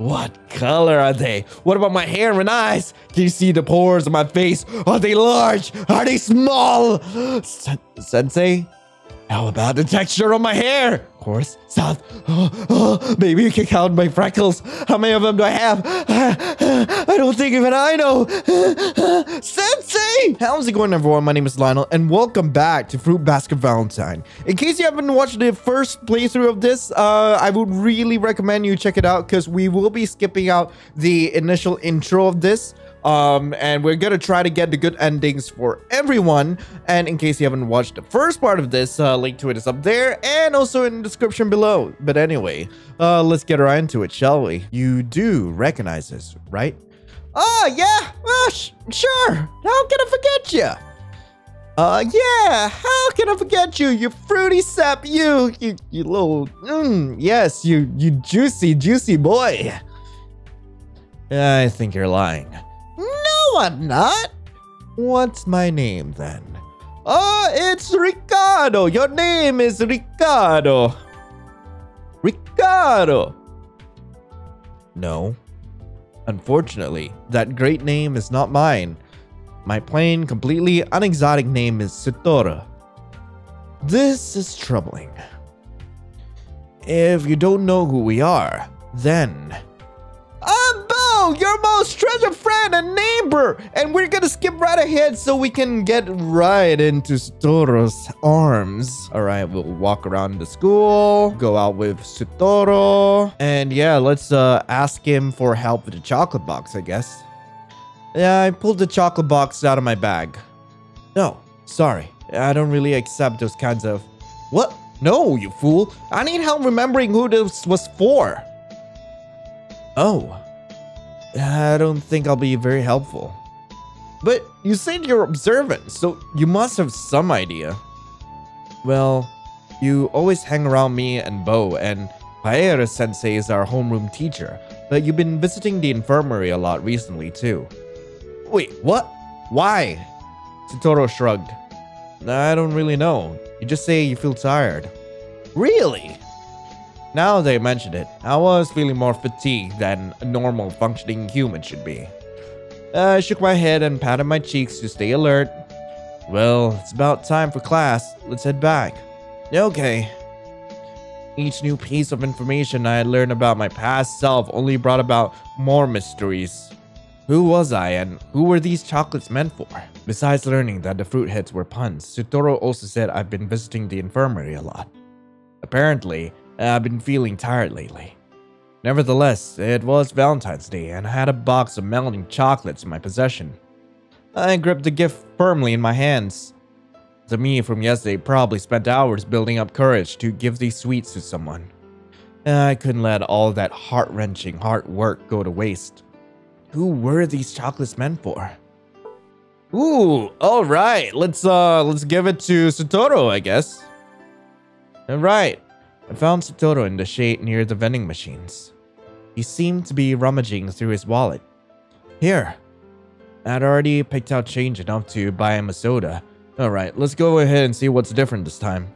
What color are they? What about my hair and eyes? Can you see the pores on my face? Are they large? Are they small? Sensei? How about the texture of my hair? Of course, south. Maybe you can count my freckles. How many of them do I have? I don't think even I know. Sensei! How's it going, everyone? My name is Lionel, and welcome back to Fruit Basket Valentine. In case you haven't watched the first playthrough of this, I would really recommend you check it out because we will be skipping out the initial intro of this. And we're gonna try to get the good endings for everyone. And in case you haven't watched the first part of this, link to it is up there and also in the description below. But anyway, let's get right into it, shall we? You do recognize this, right? Oh, yeah, well, sure. How can I forget you? Yeah, how can I forget you? You fruity sap, you little, yes, you juicy boy. I think you're lying. No, I'm not. What's my name then? It's Ricardo. Your name is Ricardo. Ricardo. No. Unfortunately, that great name is not mine. My plain, completely unexotic name is Satoru. This is troubling. If you don't know who we are, then... I'm Bo, your most treasured friend and neighbor, and we're gonna skip right ahead so we can get right into Satoru's arms. All right, we'll walk around the school, go out with Satoru, and yeah, let's ask him for help with the chocolate box, I guess. Yeah, I pulled the chocolate box out of my bag. No, sorry, I don't really accept those kinds of... What? No, you fool. I need help remembering who this was for. Oh, I don't think I'll be very helpful. But you said you're observant, so you must have some idea. Well, you always hang around me and Bo, and Paera-sensei is our homeroom teacher, but you've been visiting the infirmary a lot recently too. Wait, what? Why? Satoru shrugged. I don't really know. You just say you feel tired. Really? Now that I mention it, I was feeling more fatigued than a normal functioning human should be. I shook my head and patted my cheeks to stay alert. Well, it's about time for class. Let's head back. Okay. Each new piece of information I had learned about my past self only brought about more mysteries. Who was I and who were these chocolates meant for? Besides learning that the fruit hits were puns, Satoru also said I've been visiting the infirmary a lot. Apparently, I've been feeling tired lately. Nevertheless, it was Valentine's Day and I had a box of melting chocolates in my possession. I gripped the gift firmly in my hands. The me from yesterday probably spent hours building up courage to give these sweets to someone. I couldn't let all that heart-wrenching hard work go to waste. Who were these chocolates meant for? Ooh, all right. Let's give it to Satoru, I guess. All right. I found Satoru in the shade near the vending machines. He seemed to be rummaging through his wallet. Here. I'd already picked out change enough to buy him a soda. Alright, let's go ahead and see what's different this time.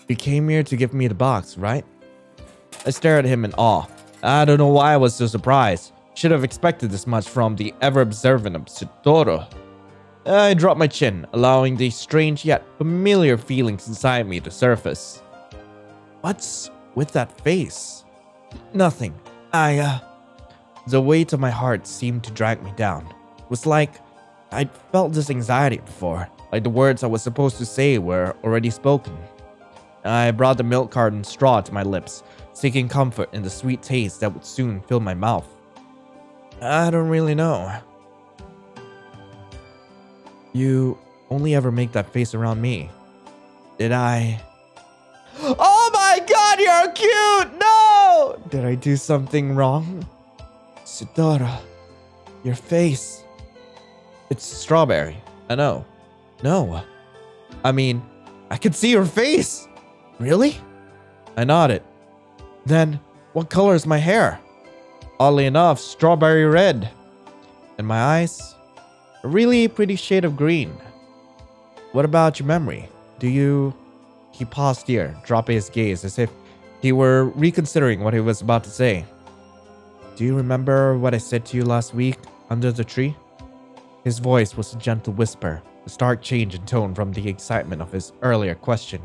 You came here to give me the box, right? I stared at him in awe. I don't know why I was so surprised. Should have expected this much from the ever-observant Satoru. I dropped my chin, allowing the strange yet familiar feelings inside me to surface. What's with that face? Nothing. The weight of my heart seemed to drag me down. It was like I'd felt this anxiety before, like the words I was supposed to say were already spoken. I brought the milk carton straw to my lips, seeking comfort in the sweet taste that would soon fill my mouth. I don't really know. You only ever make that face around me. Did I... Oh my god, you're cute! No! Did I do something wrong? Satoru, your face. It's strawberry. I know. No. I mean, I could see your face. Really? I nodded. Then, what color is my hair? Oddly enough, strawberry red. And my eyes? A really pretty shade of green. What about your memory? Do you... He paused here, dropping his gaze as if he were reconsidering what he was about to say. Do you remember what I said to you last week under the tree? His voice was a gentle whisper, a stark change in tone from the excitement of his earlier question.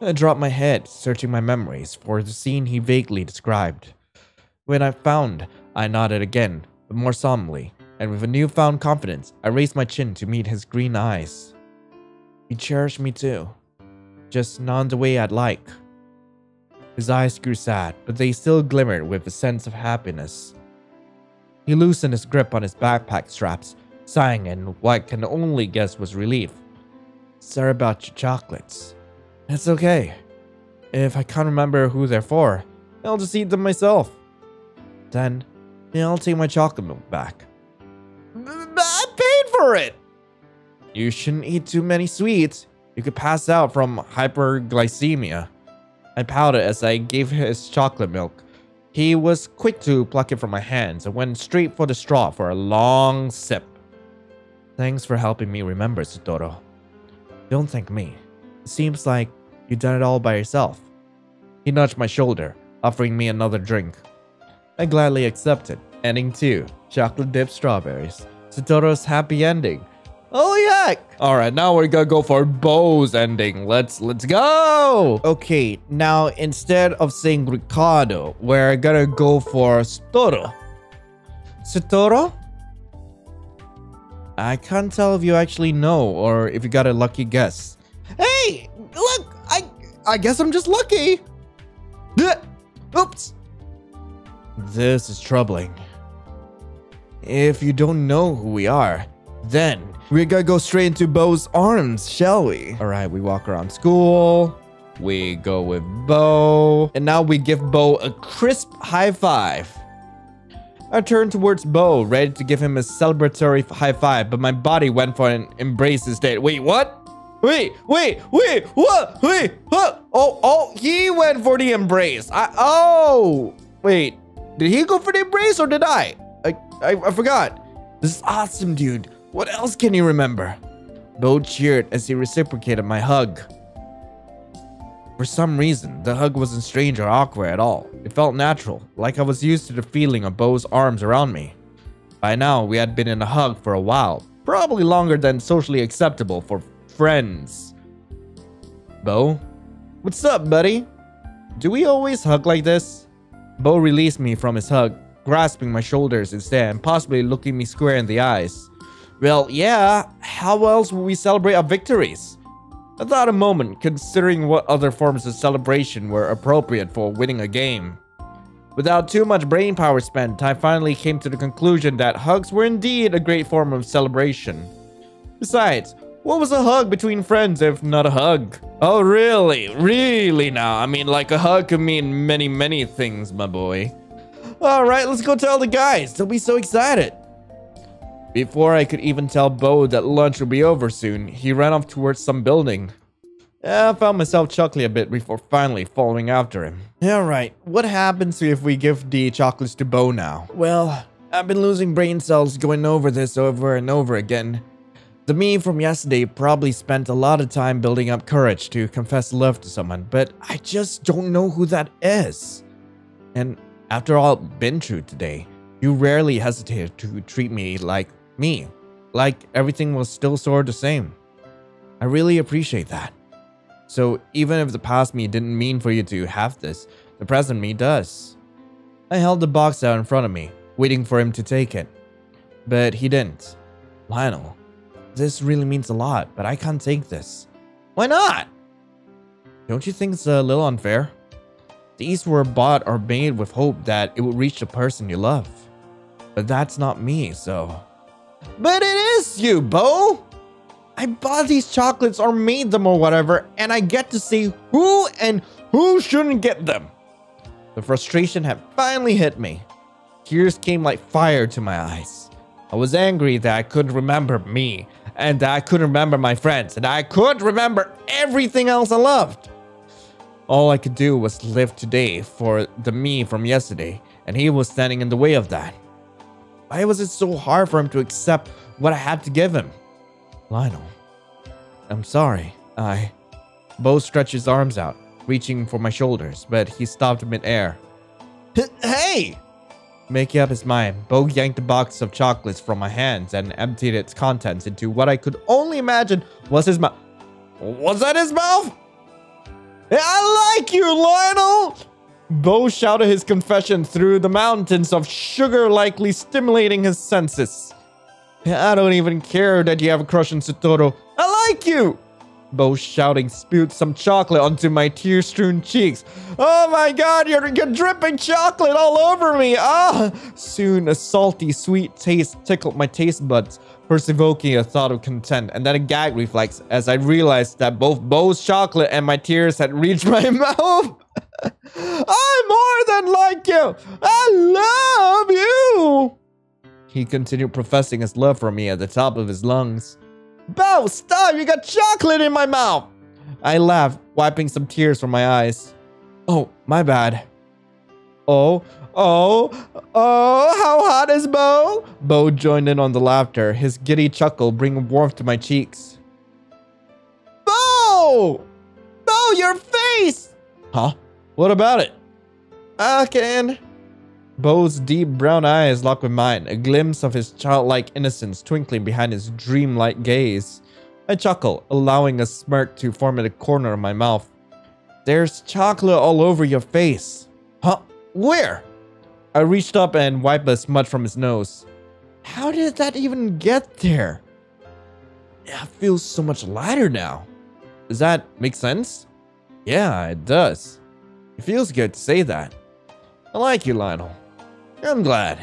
I dropped my head, searching my memories for the scene he vaguely described. When I nodded again, but more solemnly, and with a newfound confidence, I raised my chin to meet his green eyes. He cherished me too, just not in the way I'd like. His eyes grew sad, but they still glimmered with a sense of happiness. He loosened his grip on his backpack straps, sighing in what I can only guess was relief. Sorry about your chocolates. It's okay. If I can't remember who they're for, I'll just eat them myself. Then, I'll take my chocolate milk back. I paid for it! You shouldn't eat too many sweets. You could pass out from hyperglycemia. I pouted as I gave his chocolate milk. He was quick to pluck it from my hands and went straight for the straw for a long sip. Thanks for helping me remember, Satoru. Don't thank me. It seems like you've done it all by yourself. He nudged my shoulder, offering me another drink. I gladly accepted, ending 2, chocolate dipped strawberries. Satoru's happy ending. Oh yeah! Alright, now we're gonna go for Bo's ending. Let's go! Okay, now instead of saying Ricardo, we're gonna go for Satoru. Satoru? I can't tell if you actually know or if you got a lucky guess. Hey! Look! I guess I'm just lucky! Oops! This is troubling. If you don't know who we are, then we're gonna go straight into Bo's arms, shall we? Alright, we walk around school. We go with Bo. And now we give Bo a crisp high five. I turned towards Bo, ready to give him a celebratory high five, but my body went for an embrace instead. Wait, what? Wait, what? Wait, huh? Oh, he went for the embrace. Wait, did he go for the embrace or did I forgot. This is awesome, dude. What else can you remember? Bo cheered as he reciprocated my hug. For some reason, the hug wasn't strange or awkward at all. It felt natural, like I was used to the feeling of Bo's arms around me. By now, we had been in a hug for a while, probably longer than socially acceptable for friends. Bo? What's up, buddy? Do we always hug like this? Bo released me from his hug, grasping my shoulders instead and possibly looking me square in the eyes. Well, yeah, how else will we celebrate our victories? I thought a moment, considering what other forms of celebration were appropriate for winning a game. Without too much brain power spent, I finally came to the conclusion that hugs were indeed a great form of celebration. Besides, what was a hug between friends if not a hug? Oh, really? Really now? I mean, like a hug could mean many, many things, my boy. Alright, let's go tell the guys. They'll be so excited. Before I could even tell Bo that lunch would be over soon, he ran off towards some building. I found myself chuckling a bit before finally following after him. Alright, what happens if we give the chocolates to Bo now? Well, I've been losing brain cells going over this over and over again. The me from yesterday probably spent a lot of time building up courage to confess love to someone, but I just don't know who that is. And after all I've been through today, you rarely hesitated to treat me like everything was still sort of the same. I really appreciate that. So even if the past me didn't mean for you to have this, the present me does. I held the box out in front of me, waiting for him to take it. But he didn't. Lionel, this really means a lot, but I can't take this. Why not? Don't you think it's a little unfair? These were bought or made with hope that it would reach the person you love. But that's not me, so... But it is you, Bo! I bought these chocolates or made them or whatever, and I get to see who and who shouldn't get them. The frustration had finally hit me. Tears came like fire to my eyes. I was angry that I couldn't remember me, and that I couldn't remember my friends, and I couldn't remember everything else I loved. All I could do was live today for the me from yesterday, and he was standing in the way of that. Why was it so hard for him to accept what I had to give him? Lionel, I'm sorry. Bo stretched his arms out, reaching for my shoulders, but he stopped midair. Hey! Making up his mind, Bo yanked the box of chocolates from my hands and emptied its contents into what I could only imagine was his mouth. Was that his mouth? I like you, Lionel! Bo shouted his confession through the mountains of sugar, likely stimulating his senses. I don't even care that you have a crush on Satoru. I like you! Bo shouting spewed some chocolate onto my tear-strewn cheeks. Oh my god, you're dripping chocolate all over me! Ah! Soon a salty, sweet taste tickled my taste buds, first evoking a thought of content, and then a gag reflex as I realized that both Bo's chocolate and my tears had reached my mouth. I more than like you! I love you! He continued professing his love for me at the top of his lungs. Bo, stop! You got chocolate in my mouth! I laughed, wiping some tears from my eyes. Oh, my bad. Oh, how hot is Bo? Bo joined in on the laughter, his giddy chuckle bringing warmth to my cheeks. Bo! Bo, your face! Huh? What about it? I can. Bo's deep brown eyes locked with mine, a glimpse of his childlike innocence twinkling behind his dreamlike gaze. I chuckled, allowing a smirk to form at the corner of my mouth. There's chocolate all over your face. Huh? Where? I reached up and wiped a smudge from his nose. How did that even get there? I feel so much lighter now. Does that make sense? Yeah, it does. It feels good to say that. I like you, Lionel. I'm glad.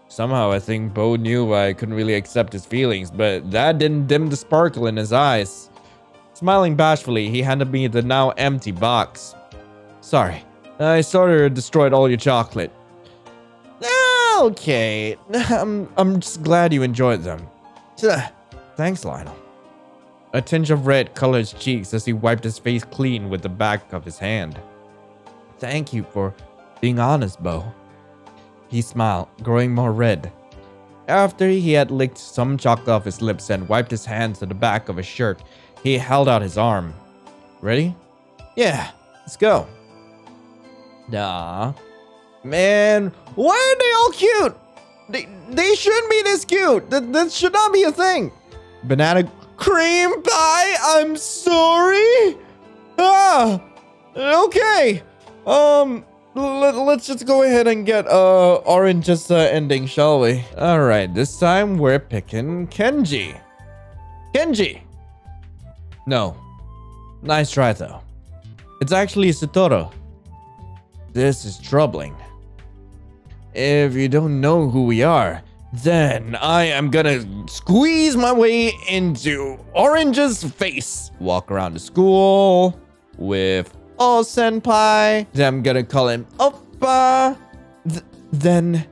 Somehow I think Bo knew I couldn't really accept his feelings, but that didn't dim the sparkle in his eyes. Smiling bashfully, he handed me the now empty box. Sorry, I sort of destroyed all your chocolate. Okay, I'm just glad you enjoyed them. Thanks, Lionel. A tinge of red colored his cheeks as he wiped his face clean with the back of his hand. Thank you for being honest, Bo. He smiled, growing more red. After he had licked some chocolate off his lips and wiped his hands to the back of his shirt, he held out his arm. Ready? Yeah, let's go. Nah. Man, why are they all cute? They shouldn't be this cute. That should not be a thing. Banana cream pie? I'm sorry? Ah, okay. Let's just go ahead and get Orange's ending, shall we? Alright, this time we're picking Kenji. Kenji! No. Nice try though. It's actually Satoru. This is troubling. If you don't know who we are, then I am gonna squeeze my way into Orange's face. Walk around the school with Oh, senpai. Then I'm gonna call him Oppa. Then...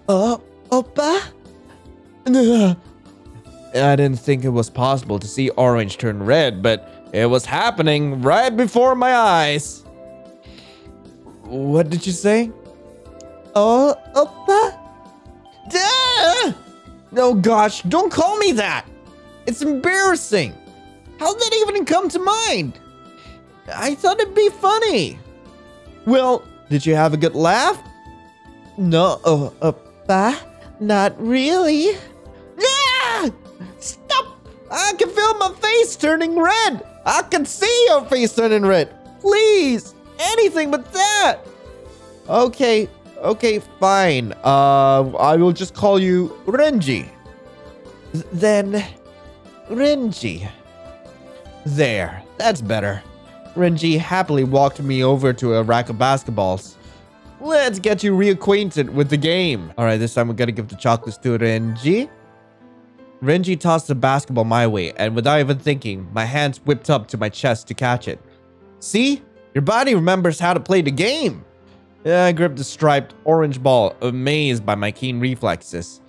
Oppa? I didn't think it was possible to see Orange turn red, but it was happening right before my eyes. What did you say? Oh, Oppa? Duh! Oh gosh, don't call me that. It's embarrassing. How did it even come to mind? I thought it'd be funny. Well, did you have a good laugh? No, not really. Ah! Stop! I can feel my face turning red. I can see your face turning red. Please, anything but that. Okay, fine. I will just call you Renji. Then, Renji. There, that's better. Renji happily walked me over to a rack of basketballs. Let's get you reacquainted with the game. Alright, this time we're gonna give the chocolates to Renji. Renji tossed the basketball my way, and without even thinking, my hands whipped up to my chest to catch it. See? Your body remembers how to play the game. I gripped the striped orange ball, amazed by my keen reflexes.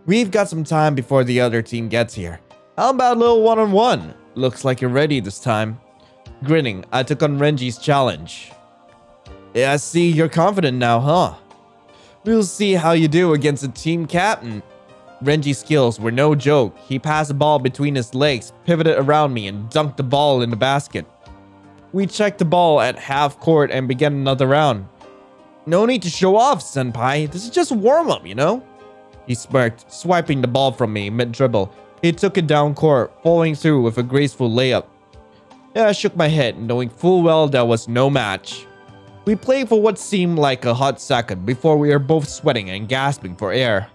We've got some time before the other team gets here. How about a little one-on-one? Looks like you're ready this time. Grinning, I took on Renji's challenge. Yeah, I see you're confident now, huh? We'll see how you do against the team captain. Renji's skills were no joke. He passed the ball between his legs, pivoted around me, and dunked the ball in the basket. We checked the ball at half court and began another round. No need to show off, senpai. This is just warm-up, you know? He smirked, swiping the ball from me mid-dribble. He took it down court, following through with a graceful layup. I shook my head, knowing full well there was no match. We played for what seemed like a hot second before we were both sweating and gasping for air.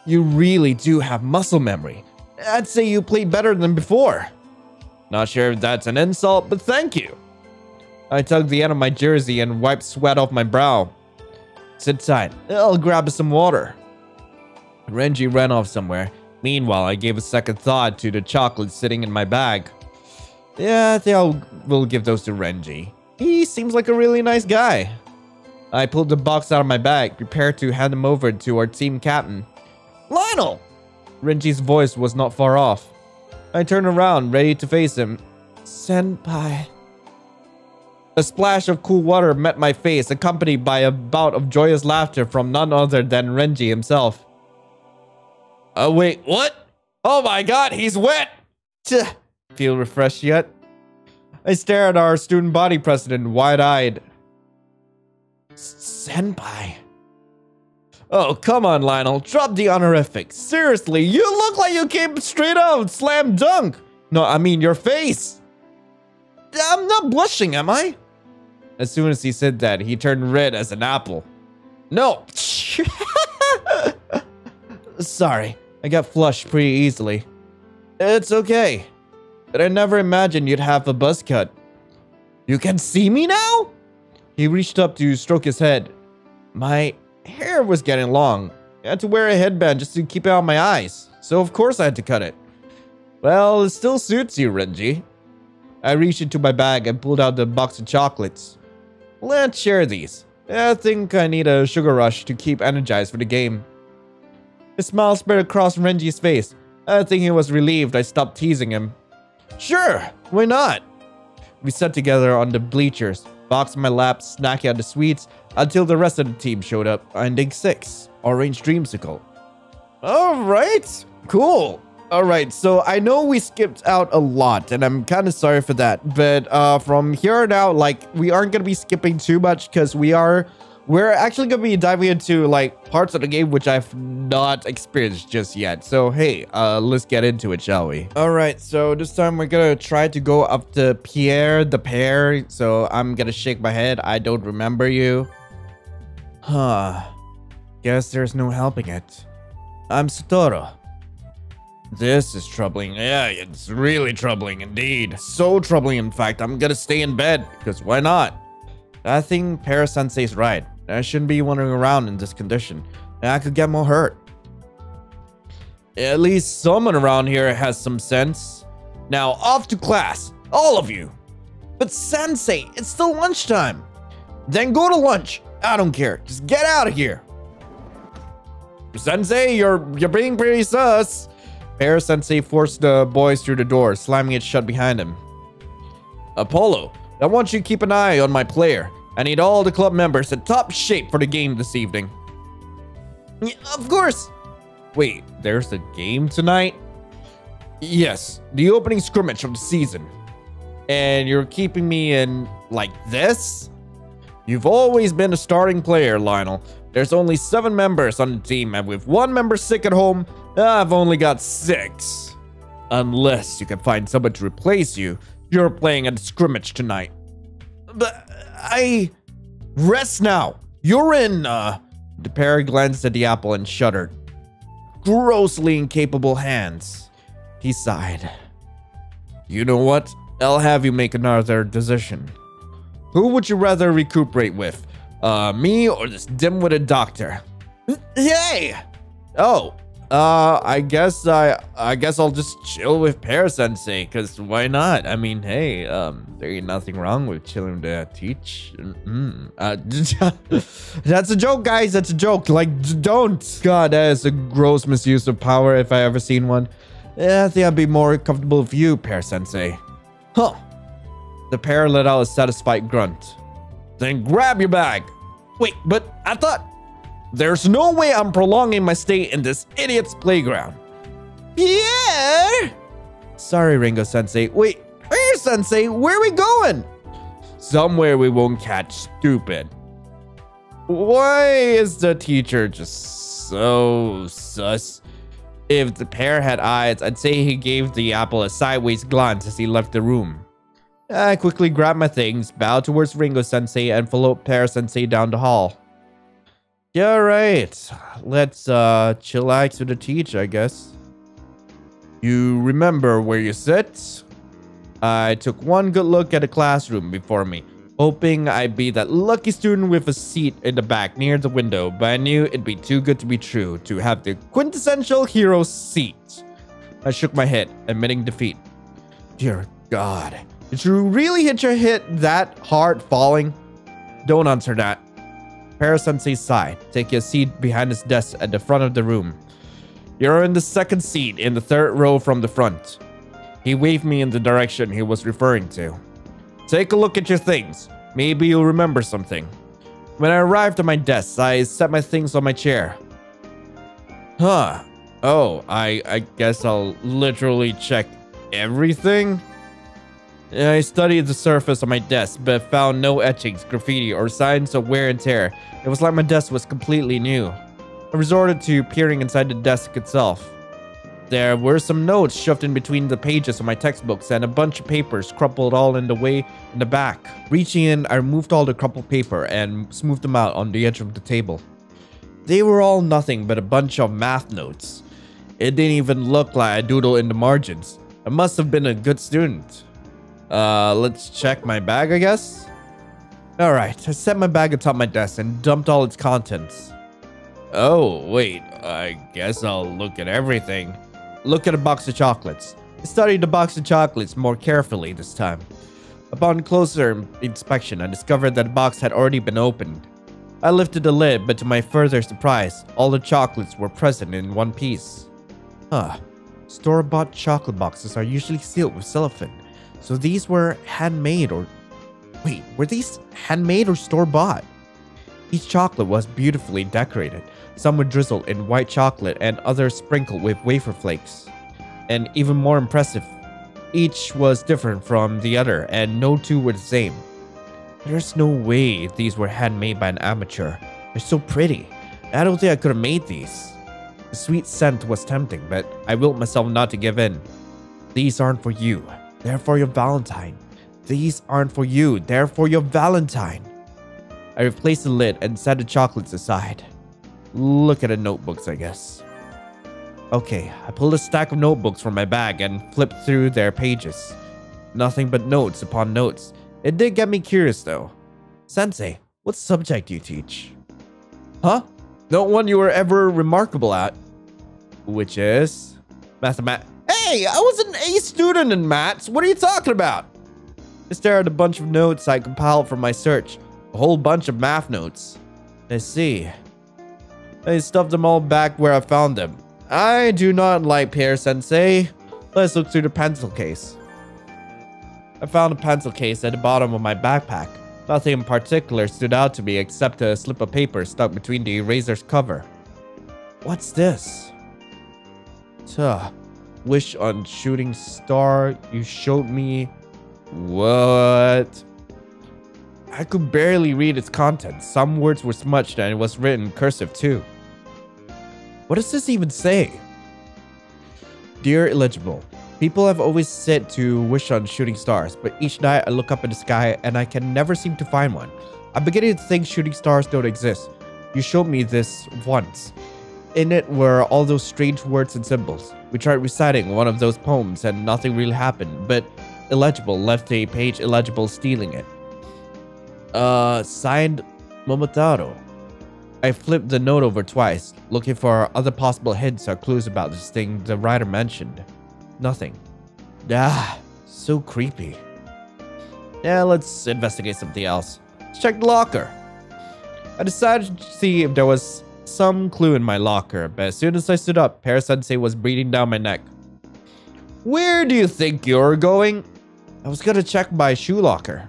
You really do have muscle memory. I'd say you played better than before. Not sure if that's an insult, but thank you. I tugged the end of my jersey and wiped sweat off my brow. Sit tight. I'll grab some water. Renji ran off somewhere. Meanwhile, I gave a second thought to the chocolates sitting in my bag. Yeah, I think we'll give those to Renji. He seems like a really nice guy. I pulled the box out of my bag, prepared to hand them over to our team captain. Lionel! Renji's voice was not far off. I turned around, ready to face him. Senpai. A splash of cool water met my face, accompanied by a bout of joyous laughter from none other than Renji himself. Wait, what? Oh my god, he's wet! Feel refreshed yet? I stared at our student body president, wide-eyed. Senpai. Oh, come on, Lionel. Drop the honorific. Seriously, you look like you came straight out slam dunk. No, I mean your face. I'm not blushing, am I? As soon as he said that, he turned red as an apple. No. Sorry, I got flushed pretty easily. It's okay. But I never imagined you'd have a buzz cut. You can see me now? He reached up to stroke his head. My hair was getting long. I had to wear a headband just to keep it on my eyes. So of course I had to cut it. Well, it still suits you, Renji. I reached into my bag and pulled out the box of chocolates. Let's share these. I think I need a sugar rush to keep energized for the game. A smile spread across Renji's face. I think he was relieved I stopped teasing him. Sure, why not? We sat together on the bleachers, box in my lap, snacking on the sweets, until the rest of the team showed up, ending 6, Orange Dreamsicle. Alright, cool. Alright, so I know we skipped out a lot, and I'm kind of sorry for that, but from here on out, like, we aren't going to be skipping too much, because we're actually going to be diving into, like, parts of the game which I've not experienced just yet. So, hey, let's get into it, shall we? Alright, so this time we're going to try to go up to Pierre the Pear. So, I'm going to shake my head. I don't remember you. Huh. Guess there's no helping it. I'm Satoru. This is troubling. Yeah, it's really troubling indeed. So troubling, in fact. I'm going to stay in bed, because why not? I think Para-sensei's right. I shouldn't be wandering around in this condition. I could get more hurt. At least someone around here has some sense. Now, off to class. All of you. But Sensei, it's still lunchtime. Then go to lunch. I don't care. Just get out of here. Sensei, you're being pretty sus. Para-sensei forced the boys through the door, slamming it shut behind him. Apollo, I want you to keep an eye on my player. I need all the club members in top shape for the game this evening. Yeah, of course. Wait, there's a game tonight? Yes, the opening scrimmage of the season. And you're keeping me in like this? You've always been a starting player, Lionel. There's only 7 members on the team, and with 1 member sick at home, I've only got 6. Unless you can find someone to replace you, you're playing at the scrimmage tonight. But rest now. You're in, The pair glanced at the apple and shuddered. Grossly incapable hands. He sighed. You know what? I'll have you make another decision. Who would you rather recuperate with? Me or this dim-witted doctor? Hey! Oh, I guess I'll just chill with Para-sensei, because why not? I mean, hey, there ain't nothing wrong with chilling to teach. That's a joke, guys. That's a joke. Like, don't. God, that is a gross misuse of power if I ever seen one. I think I'd be more comfortable with you, Para-sensei. Huh. The pair let out a satisfied grunt. Then grab your bag. Wait, but I thought... There's no way I'm prolonging my stay in this idiot's playground. Pierre! Sorry, Ringo-sensei. Wait, Pierre-sensei, where are we going? Somewhere we won't catch stupid. Why is the teacher just so sus? If the pair had eyes, I'd say he gave the apple a sideways glance as he left the room. I quickly grabbed my things, bowed towards Ringo-sensei, and followed Pear-sensei down the hall. Yeah, right. Let's chillax with the teacher, I guess. You remember where you sit? I took one good look at the classroom before me, hoping I'd be that lucky student with a seat in the back near the window, but I knew it'd be too good to be true to have the quintessential hero seat. I shook my head, admitting defeat. Dear God, did you really hit your head that hard falling? Don't answer that. Pear-sensei sighed, taking a seat behind his desk at the front of the room. You're in the second seat in the third row from the front. He waved me in the direction he was referring to. Take a look at your things. Maybe you'll remember something. When I arrived at my desk, I set my things on my chair. Huh. Oh, I guess I'll literally check everything? I studied the surface of my desk, but found no etchings, graffiti, or signs of wear and tear. It was like my desk was completely new. I resorted to peering inside the desk itself. There were some notes shoved in between the pages of my textbooks and a bunch of papers crumpled all in the way in the back. Reaching in, I removed all the crumpled paper and smoothed them out on the edge of the table. They were all nothing but a bunch of math notes. It didn't even look like I doodled in the margins. I must have been a good student. Let's check my bag, I guess? Alright, I set my bag atop my desk and dumped all its contents. Oh, wait, I guess I'll look at everything. Look at a box of chocolates. I studied the box of chocolates more carefully this time. Upon closer inspection, I discovered that the box had already been opened. I lifted the lid, but to my further surprise, all the chocolates were present in one piece. Huh. Store-bought chocolate boxes are usually sealed with cellophane, so these were handmade or... Wait, were these handmade or store-bought? Each chocolate was beautifully decorated. Some were drizzled in white chocolate and others sprinkled with wafer flakes. And even more impressive, each was different from the other and no two were the same. There's no way these were handmade by an amateur. They're so pretty. I don't think I could have made these. The sweet scent was tempting, but I willed myself not to give in. These aren't for you. They're for your Valentine. These aren't for you. They're for your Valentine. I replaced the lid and set the chocolates aside. Look at the notebooks, I guess. Okay, I pulled a stack of notebooks from my bag and flipped through their pages. Nothing but notes upon notes. It did get me curious though. Sensei, what subject do you teach? Huh? No one you were ever remarkable at. Which is? Mathematics. Hey, I was an A student in maths. What are you talking about? I stared at a bunch of notes I compiled from my search. A whole bunch of math notes. I see. I stuffed them all back where I found them. I do not like Pear-sensei. Let's look through the pencil case. I found a pencil case at the bottom of my backpack. Nothing in particular stood out to me except a slip of paper stuck between the eraser's cover. What's this? Wish on shooting star you showed me. What? I could barely read its contents. Some words were smudged and it was written in cursive too. What does this even say? Dear illegible, people have always said to wish on shooting stars, but each night I look up in the sky and I can never seem to find one. I'm beginning to think shooting stars don't exist. You showed me this once. In it were all those strange words and symbols. We tried reciting one of those poems and nothing really happened, but illegible left a page illegible stealing it. Signed Momotaro. I flipped the note over twice, looking for other possible hints or clues about this thing the writer mentioned. Nothing. So creepy. Yeah, let's investigate something else. Let's check the locker. I decided to see if there was some clue in my locker, but as soon as I stood up, Pear-sensei was breathing down my neck. Where do you think you're going? I was gonna check my shoe locker.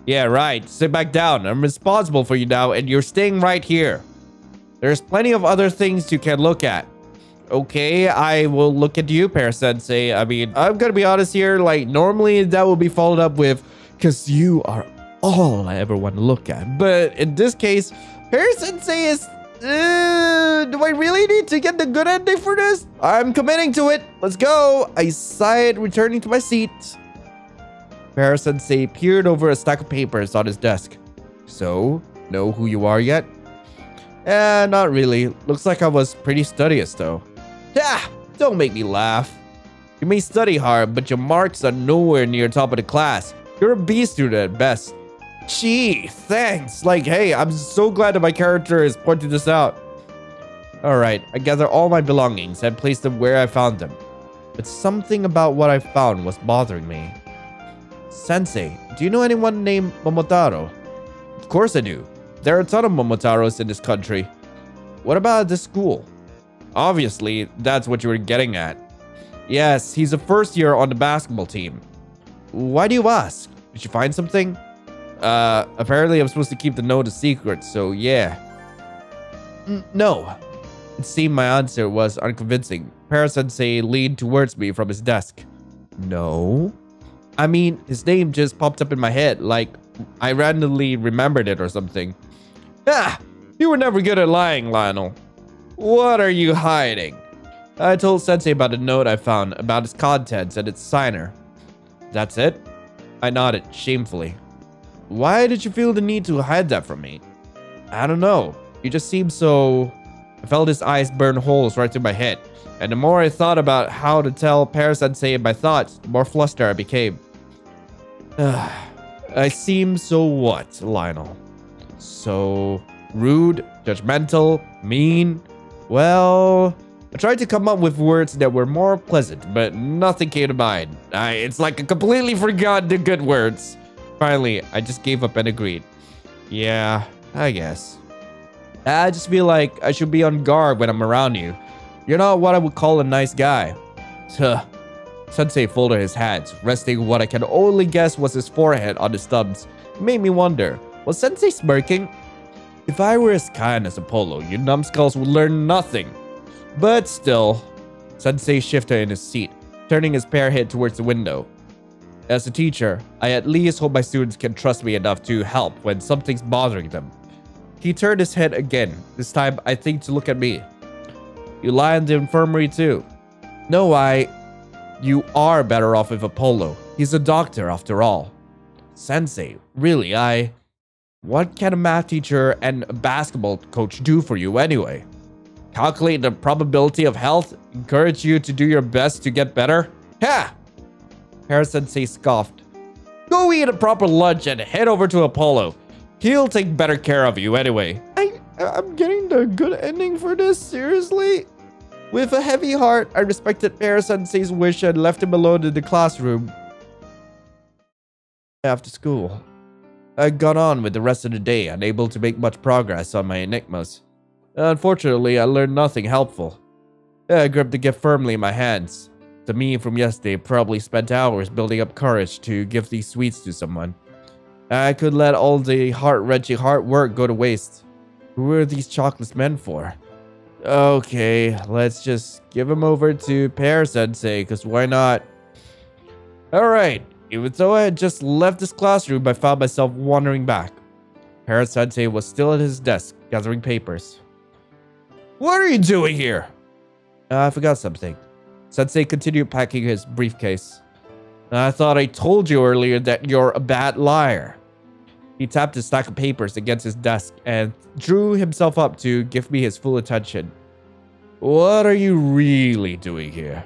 Yeah, right. Sit back down. I'm responsible for you now, and you're staying right here. There's plenty of other things you can look at. Okay, I will look at you, Pear-sensei. I mean, I'm gonna be honest here. Like, normally that will be followed up with, because you are all I ever want to look at. But in this case, Pear-sensei is... do I really need to get the good ending for this? I'm committing to it. Let's go. I sighed, returning to my seat. Pear-sensei peered over a stack of papers on his desk. So, know who you are yet? Not really. Looks like I was pretty studious though. Yeah, don't make me laugh. You may study hard, but your marks are nowhere near top of the class. You're a B student at best. Gee, thanks. Like, hey, I'm so glad that my character is pointing this out. Alright, I gather all my belongings and place them where I found them. But something about what I found was bothering me. Sensei, do you know anyone named Momotaro? Of course I do. There are a ton of Momotaros in this country. What about this school? Obviously, that's what you were getting at. Yes, he's a first year on the basketball team. Why do you ask? Did you find something? Apparently I'm supposed to keep the note a secret, so yeah. No. It seemed my answer was unconvincing. Pear-sensei leaned towards me from his desk. No? I mean, his name just popped up in my head, like I randomly remembered it or something. Ah! You were never good at lying, Lionel. What are you hiding? I told Sensei about a note I found, about its contents and its signer. That's it? I nodded, shamefully. Why did you feel the need to hide that from me? I don't know. You just seemed so... I felt his eyes burn holes right through my head. And the more I thought about how to tell Pear-sensei my thoughts, the more flustered I became. I seem so what, Lionel? So... rude, judgmental, mean? Well... I tried to come up with words that were more pleasant, but nothing came to mind. It's like I completely forgot the good words. Finally, I just gave up and agreed. Yeah, I guess. I just feel like I should be on guard when I'm around you. You're not what I would call a nice guy. Sensei folded his hands, resting what I can only guess was his forehead on his thumbs. It made me wonder, was Sensei smirking? If I were as kind as Apollo, you numbskulls would learn nothing. But still, Sensei shifted in his seat, turning his pear head towards the window. As a teacher, I at least hope my students can trust me enough to help when something's bothering them. He turned his head again, this time I think to look at me. You lie in the infirmary too. No, you are better off with Apollo. He's a doctor after all. Sensei, really, what can a math teacher and a basketball coach do for you anyway? Calculate the probability of health? Encourage you to do your best to get better? Ha! Pear-sensei scoffed. Go eat a proper lunch and head over to Apollo. He'll take better care of you anyway. I'm getting the good ending for this? Seriously? With a heavy heart, I respected Pear-sensei's wish and left him alone in the classroom. After school, I got on with the rest of the day, unable to make much progress on my enigmas. Unfortunately, I learned nothing helpful. I gripped the gift firmly in my hands. The me from yesterday probably spent hours building up courage to give these sweets to someone. I could let all the heart-wrenching hard work go to waste. Who are these chocolates meant for? Okay, let's just give them over to Pear-sensei, because why not? Alright, even though I had just left this classroom, I found myself wandering back. Pear-sensei was still at his desk, gathering papers. What are you doing here? I forgot something. Sensei continued packing his briefcase. I thought I told you earlier that you're a bad liar. He tapped his stack of papers against his desk and drew himself up to give me his full attention. What are you really doing here?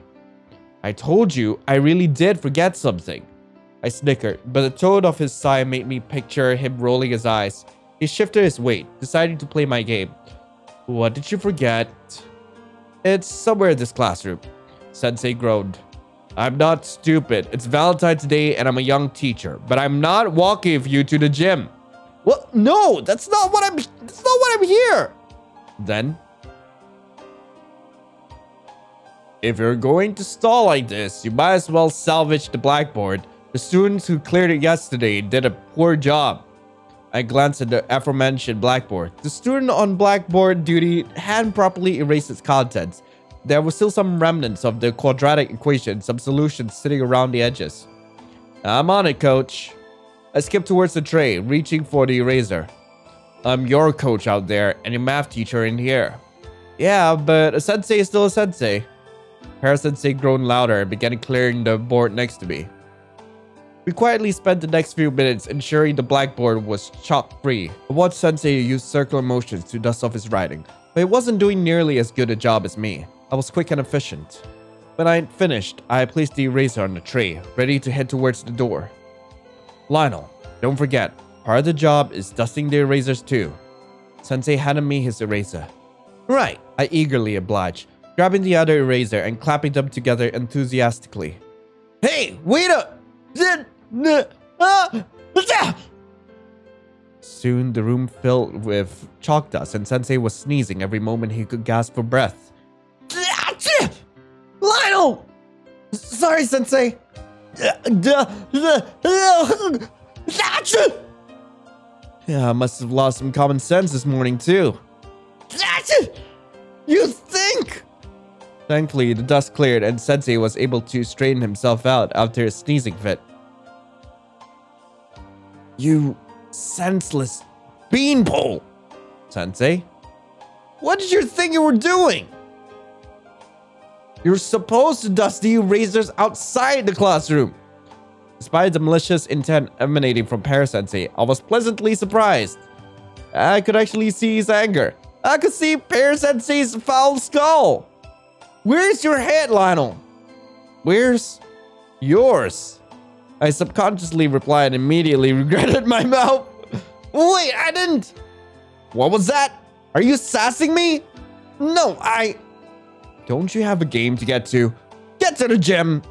I told you I really did forget something. I snickered, but the tone of his sigh made me picture him rolling his eyes. He shifted his weight, deciding to play my game. What did you forget? It's somewhere in this classroom. Sensei groaned. I'm not stupid. It's Valentine's Day and I'm a young teacher, but I'm not walking with you to the gym. Well, no, that's not what I'm here. Then, if you're going to stall like this, you might as well salvage the blackboard. The students who cleared it yesterday did a poor job. I glanced at the aforementioned blackboard. The student on blackboard duty hadn't properly erased its contents. There were still some remnants of the quadratic equation, some solutions sitting around the edges. I'm on it, coach. I skipped towards the tray, reaching for the eraser. I'm your coach out there and your math teacher in here. Yeah, but a sensei is still a sensei. Para-sensei groaned louder and began clearing the board next to me. We quietly spent the next few minutes ensuring the blackboard was chalk-free. I watched Sensei use circular motions to dust off his writing, but he wasn't doing nearly as good a job as me. I was quick and efficient. When I had finished, I placed the eraser on the tray, ready to head towards the door. Lionel, don't forget, part of the job is dusting the erasers too. Sensei handed me his eraser. Right, I eagerly obliged, grabbing the other eraser and clapping them together enthusiastically. Hey, wait up! Soon the room filled with chalk dust and Sensei was sneezing every moment he could gasp for breath. Lionel! Sorry, Sensei. Yeah, I must have lost some common sense this morning too. You think? Thankfully, the dust cleared and Sensei was able to straighten himself out after his sneezing fit. You senseless beanpole! Sensei? What did you think you were doing? You're supposed to dust the erasers outside the classroom. Despite the malicious intent emanating from Para-sensei, I was pleasantly surprised. I could actually see his anger. I could see Para-sensei's foul skull. Where's your head, Lionel? Where's yours? I subconsciously replied and immediately regretted my mouth. Wait, I didn't. What was that? Are you sassing me? No, Don't you have a game to get to? Get to the gym.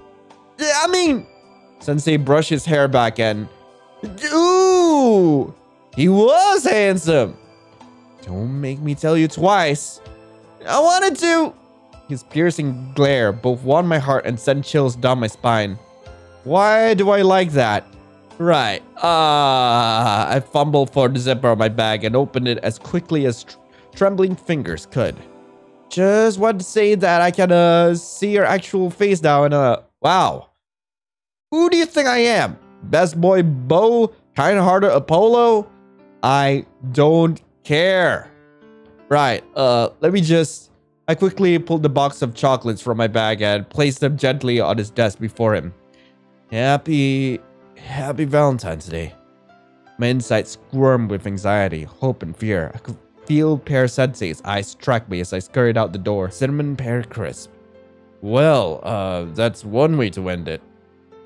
I mean... Sensei brushed his hair back and... Ooh! He was handsome. Don't make me tell you twice. I wanted to... His piercing glare both warmed my heart and sent chills down my spine. Why do I like that? Right. I fumbled for the zipper on my bag and opened it as quickly as trembling fingers could. Just want to say that I can see your actual face now and wow. Who do you think I am? Best boy Bo? Kind-hearted Apollo? I don't care. Right. Let me just... I quickly pulled the box of chocolates from my bag and placed them gently on his desk before him. Happy Valentine's Day. My insides squirmed with anxiety, hope, and fear. I could feel Para-sensei's eyes track me as I scurried out the door. Cinnamon pear crisp. Well, that's one way to end it.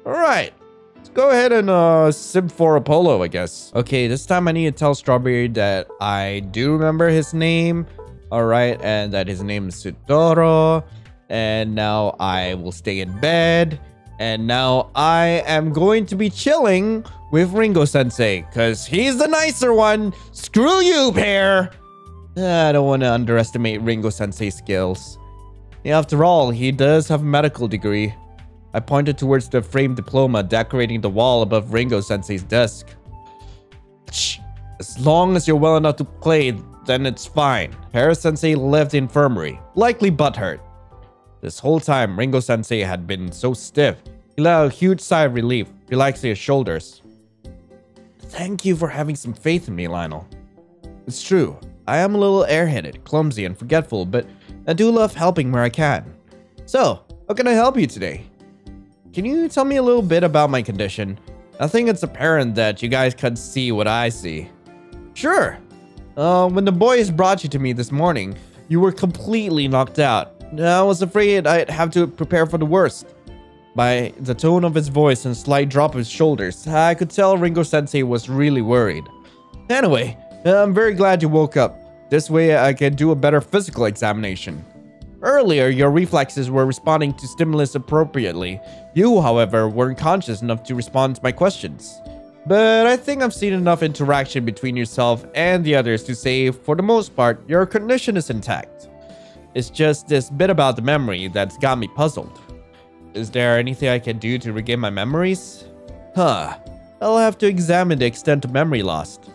Alright. Let's go ahead and sip for Apollo, I guess. Okay, this time I need to tell Strawberry that I do remember his name. Alright, and that his name is Sudoro. And now I will stay in bed. And now I am going to be chilling with Ringo Sensei, because he's the nicer one. Screw you, Pear. I don't want to underestimate Ringo Sensei's skills. After all, he does have a medical degree. I pointed towards the framed diploma decorating the wall above Ringo Sensei's desk. As long as you're well enough to play, then it's fine. Para-sensei left the infirmary, likely butthurt. This whole time, Ringo Sensei had been so stiff. He let out a huge sigh of relief, relaxing his shoulders. Thank you for having some faith in me, Lionel. It's true. I am a little airheaded, clumsy, and forgetful, but I do love helping where I can. So, how can I help you today? Can you tell me a little bit about my condition? I think it's apparent that you guys can't see what I see. Sure. When the boys brought you to me this morning, you were completely knocked out. I was afraid I'd have to prepare for the worst. By the tone of his voice and slight drop of his shoulders, I could tell Ringo Sensei was really worried. Anyway, I'm very glad you woke up. This way I can do a better physical examination. Earlier, your reflexes were responding to stimulus appropriately. You, however, weren't conscious enough to respond to my questions. But I think I've seen enough interaction between yourself and the others to say, for the most part, your condition is intact. It's just this bit about the memory that's got me puzzled. Is there anything I can do to regain my memories? I'll have to examine the extent of memory lost.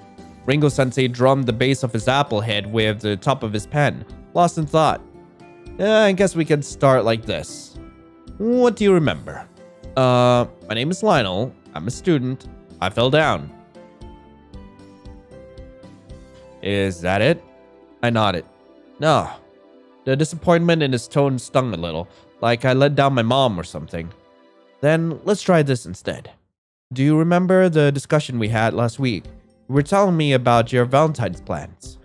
Ringo Sensei drummed the base of his apple head with the top of his pen, lost in thought. I guess we can start like this. What do you remember? My name is Lionel. I'm a student. I fell down. Is that it? I nodded. No. The disappointment in his tone stung a little, like I let down my mom or something. Then let's try this instead. Do you remember the discussion we had last week? You were telling me about your Valentine's plans.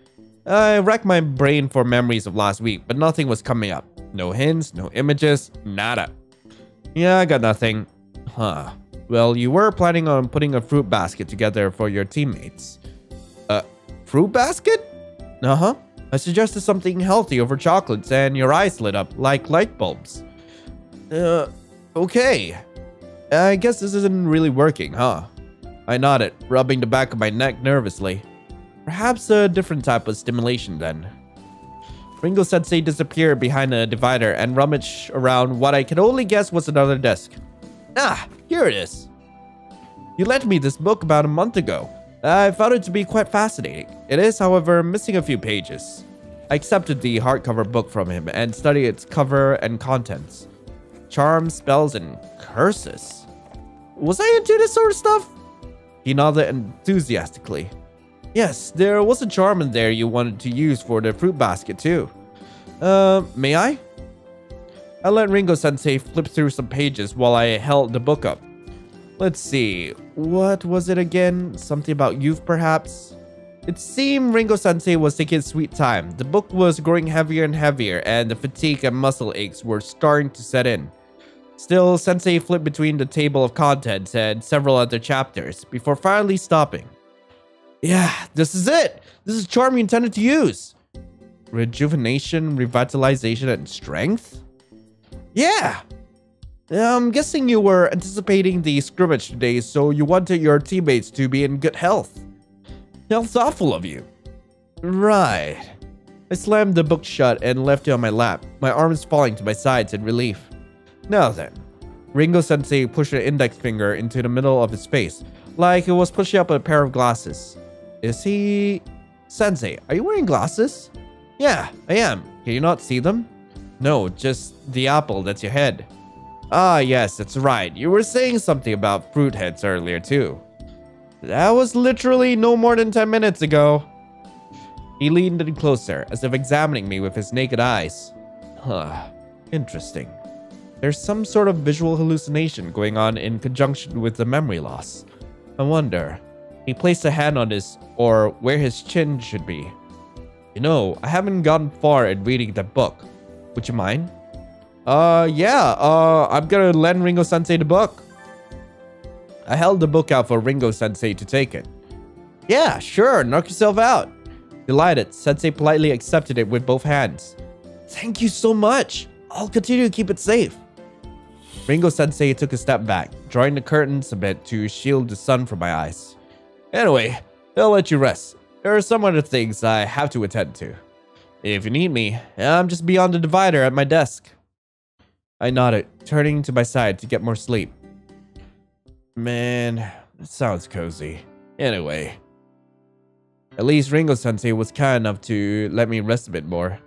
I racked my brain for memories of last week, but nothing was coming up. No hints, no images, nada. Yeah, I got nothing. Huh. Well, you were planning on putting a fruit basket together for your teammates. Fruit basket? Uh-huh. I suggested something healthy over chocolates and your eyes lit up like light bulbs. Okay. I guess this isn't really working, huh? I nodded, rubbing the back of my neck nervously. Perhaps a different type of stimulation then. Ringo-sensei disappeared behind a divider and rummaged around what I could only guess was another desk. Ah, here it is. You lent me this book about a month ago. I found it to be quite fascinating. It is, however, missing a few pages. I accepted the hardcover book from him and studied its cover and contents. Charms, spells, and curses. Was I into this sort of stuff? He nodded enthusiastically. Yes, there was a charm in there you wanted to use for the fruit basket too. May I? I let Ringo-sensei flip through some pages while I held the book up. Let's see, what was it again? Something about youth, perhaps? It seemed Ringo-sensei was taking his sweet time. The book was growing heavier and heavier, and the fatigue and muscle aches were starting to set in. Still, Sensei flipped between the table of contents and several other chapters, before finally stopping. Yeah, this is it! This is a charm you intended to use! Rejuvenation, revitalization, and strength? Yeah! I'm guessing you were anticipating the scrimmage today, so you wanted your teammates to be in good health. How thoughtful of you. Right. I slammed the book shut and left it on my lap, my arms falling to my sides in relief. Now then. Ringo-sensei pushed an index finger into the middle of his face, like it was pushing up a pair of glasses. Is he... Sensei, are you wearing glasses? Yeah, I am. Can you not see them? No, just the apple that's your head. Ah, yes, that's right. You were saying something about fruit heads earlier, too. That was literally no more than 10 minutes ago. He leaned in closer, as if examining me with his naked eyes. Huh, interesting. There's some sort of visual hallucination going on in conjunction with the memory loss. I wonder. He placed a hand on his, or where his chin should be. You know, I haven't gotten far in reading that book. Would you mind? I'm gonna lend Ringo-sensei the book. I held the book out for Ringo-sensei to take it. Yeah, sure, knock yourself out. Delighted, Sensei politely accepted it with both hands. Thank you so much. I'll continue to keep it safe. Ringo-sensei took a step back, drawing the curtains a bit to shield the sun from my eyes. Anyway, I'll let you rest. There are some other things I have to attend to. If you need me, I'm just beyond the divider at my desk. I nodded, turning to my side to get more sleep. Man, it sounds cozy. Anyway. At least Ringo-sensei was kind enough to let me rest a bit more.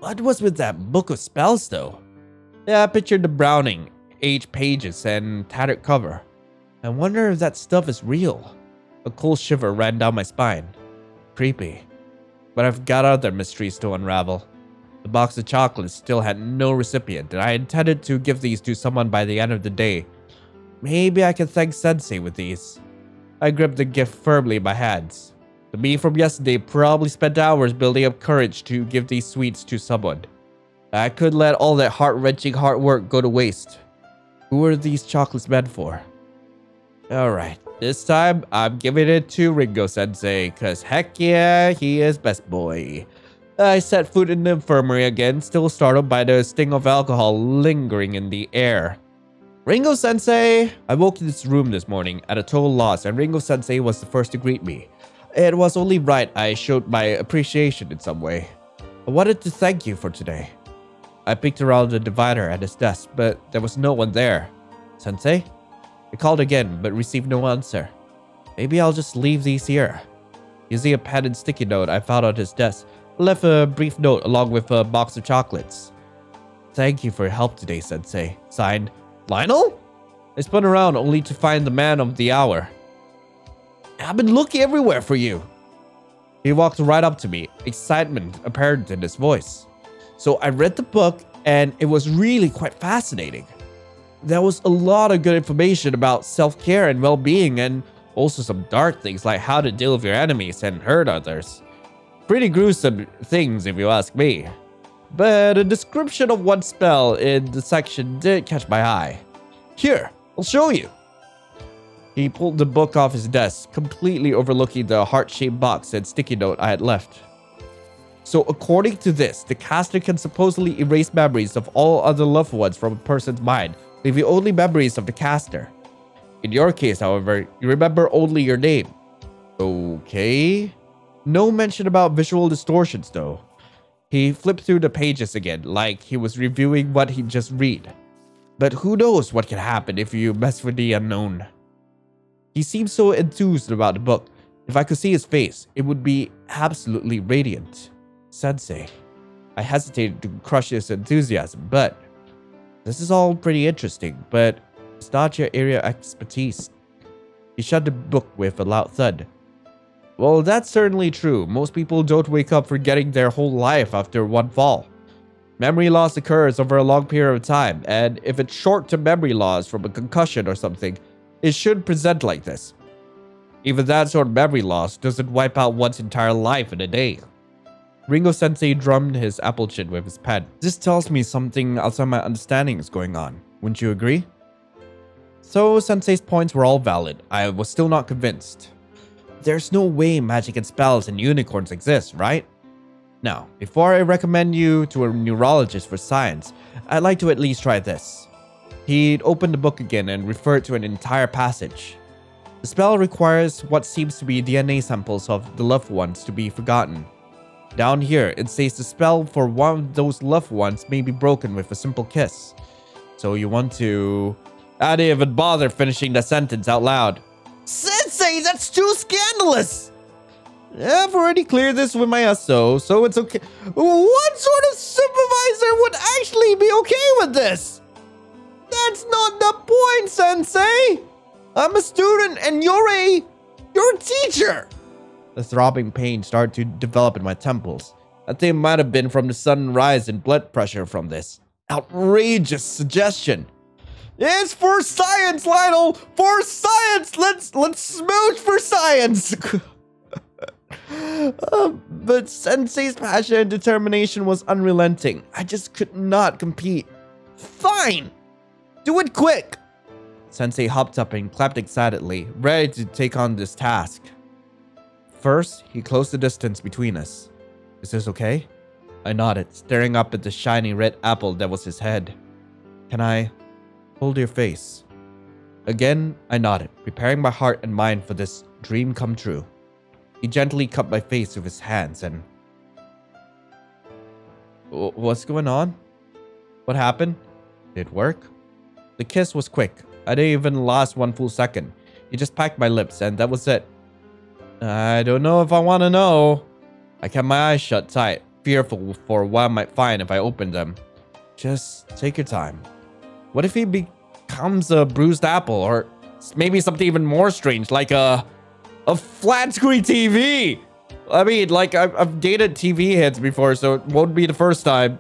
What was with that book of spells, though? Yeah, I pictured the browning, aged pages, and tattered cover. I wonder if that stuff is real. A cold shiver ran down my spine. Creepy. But I've got other mysteries to unravel. The box of chocolates still had no recipient, and I intended to give these to someone by the end of the day. Maybe I can thank Sensei with these. I gripped the gift firmly in my hands. The me from yesterday probably spent hours building up courage to give these sweets to someone. I could let all that heart-wrenching hard work go to waste. Who are these chocolates meant for? Alright, this time I'm giving it to Ringo-sensei, cause heck yeah, he is best boy. I set foot in the infirmary again, still startled by the sting of alcohol lingering in the air. Ringo-sensei! I woke in this room this morning at a total loss, and Ringo-sensei was the first to greet me. It was only right I showed my appreciation in some way. I wanted to thank you for today. I peeked around the divider at his desk, but there was no one there. Sensei? I called again, but received no answer. Maybe I'll just leave these here. Using a pen and sticky note I found on his desk, I left a brief note along with a box of chocolates. Thank you for your help today, Sensei. Signed, Lionel? I spun around only to find the man of the hour. I've been looking everywhere for you. He walked right up to me, excitement apparent in his voice. So I read the book and it was really quite fascinating. There was a lot of good information about self-care and well-being, and also some dark things like how to deal with your enemies and hurt others. Pretty gruesome things if you ask me. But a description of one spell in the section did catch my eye. Here, I'll show you. He pulled the book off his desk, completely overlooking the heart-shaped box and sticky note I had left. So according to this, the caster can supposedly erase memories of all other loved ones from a person's mind, leaving only memories of the caster. In your case, however, you remember only your name. Okay. No mention about visual distortions though. He flipped through the pages again, like he was reviewing what he'd just read. But who knows what can happen if you mess with the unknown. He seemed so enthused about the book. If I could see his face, it would be absolutely radiant. Sensei. I hesitated to crush his enthusiasm, but this is all pretty interesting, but it's not your area of expertise. He shut the book with a loud thud. Well, that's certainly true. Most people don't wake up forgetting their whole life after one fall. Memory loss occurs over a long period of time, and if it's short-term memory loss from a concussion or something, it should present like this. Even that sort of memory loss doesn't wipe out one's entire life in a day. Ringo-sensei drummed his apple chin with his pen. This tells me something outside my understanding is going on. Wouldn't you agree? So, Sensei's points were all valid. I was still not convinced. There's no way magic and spells and unicorns exist, right? Now, before I recommend you to a neurologist for science, I'd like to at least try this. He'd opened the book again and referred to an entire passage. The spell requires what seems to be DNA samples of the loved ones to be forgotten. Down here, it says the spell for one of those loved ones may be broken with a simple kiss. So you want to... I didn't even bother finishing the sentence out loud. Sensei, that's too scandalous! I've already cleared this with my SO, so it's okay. What sort of supervisor would actually be okay with this? That's not the point, Sensei! I'm a student and you're a teacher! The throbbing pain started to develop in my temples. I think it might have been from the sudden rise in blood pressure from this outrageous suggestion. It's for science, Lionel! For science! Let's smooch for science! But Sensei's passion and determination was unrelenting. I just could not compete. Fine! Do it quick! Sensei hopped up and clapped excitedly, ready to take on this task. First, he closed the distance between us. Is this okay? I nodded, staring up at the shiny red apple that was his head. Can I hold your face? Again, I nodded, preparing my heart and mind for this dream come true. He gently cupped my face with his hands and... What's going on? What happened? Did it work? The kiss was quick. I didn't even last one full second. He just packed my lips and that was it. I don't know if I want to know. I kept my eyes shut tight, fearful for what I might find if I opened them. Just take your time. What if he becomes a bruised apple, or maybe something even more strange, like a flat screen TV? I mean, like I've dated TV hits before, so it won't be the first time.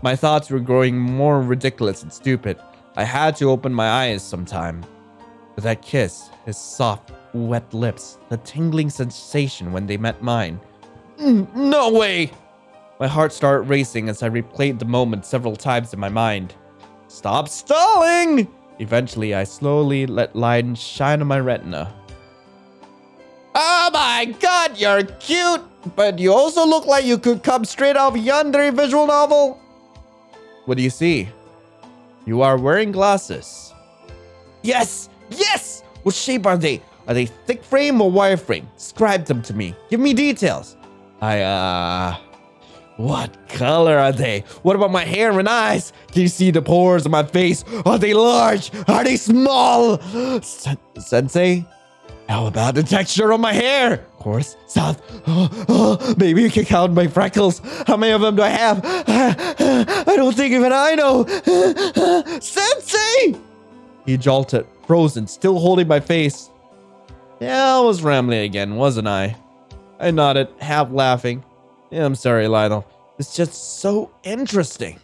My thoughts were growing more ridiculous and stupid. I had to open my eyes sometime. But that kiss, his soft, wet lips, the tingling sensation when they met mine. No way! My heart started racing as I replayed the moment several times in my mind. Stop stalling! Eventually, I slowly let light shine on my retina. Oh my god, you're cute! But you also look like you could come straight off yonder visual novel. What do you see? You are wearing glasses. Yes! Yes! What shape are they? Are they thick frame or wire frame? Describe them to me. Give me details. What color are they? What about my hair and eyes? Can you see the pores on my face? Are they large? Are they small? Sensei? How about the texture of my hair? North, south. Maybe you can count my freckles. How many of them do I have? I don't think even I know. Sensei! He jolted, frozen, still holding my face. Yeah, I was rambling again, wasn't I? I nodded, half laughing. Yeah, I'm sorry, Lionel. It's just so interesting.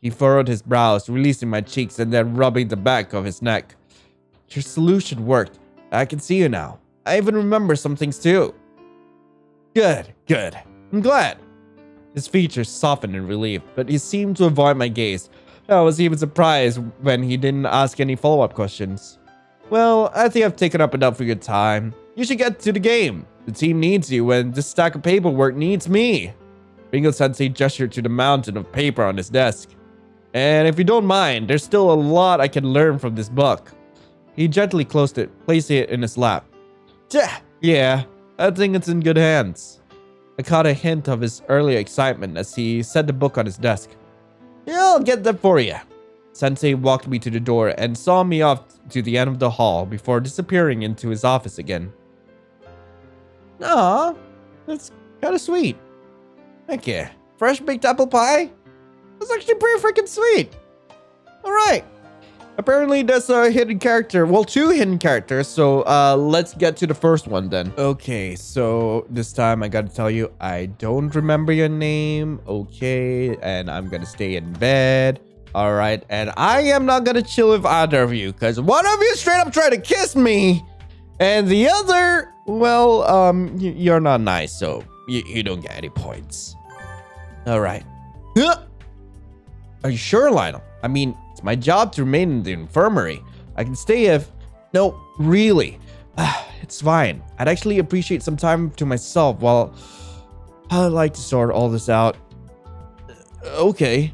He furrowed his brows, releasing my cheeks and then rubbing the back of his neck. Your solution worked. I can see you now. I even remember some things too. Good, good. I'm glad. His features softened in relief, but he seemed to avoid my gaze. I was even surprised when he didn't ask any follow-up questions. Well, I think I've taken up enough of your time. You should get to the game. The team needs you when this stack of paperwork needs me. Ringo-sensei gestured to the mountain of paper on his desk. And if you don't mind, there's still a lot I can learn from this book. He gently closed it, placing it in his lap. Yeah, I think it's in good hands. I caught a hint of his earlier excitement as he set the book on his desk. Yeah, I'll get that for you. Sensei walked me to the door and saw me off to the end of the hall before disappearing into his office again. Aw, that's kind of sweet. Thank you. Fresh baked apple pie? That's actually pretty freaking sweet. Alright. Apparently there's a hidden character. Well, 2 hidden characters. So let's get to the first one then. Okay, so this time I gotta tell you, I don't remember your name. Okay, and I'm gonna stay in bed. Alright, and I am not gonna chill with either of you, because one of you straight up tried to kiss me. And the other, well, you're not nice, so you don't get any points. Alright. Are you sure, Lionel? I mean, it's my job to remain in the infirmary. I can stay if... No, really. It's fine. I'd actually appreciate some time to myself while I'd like to sort all this out. Okay.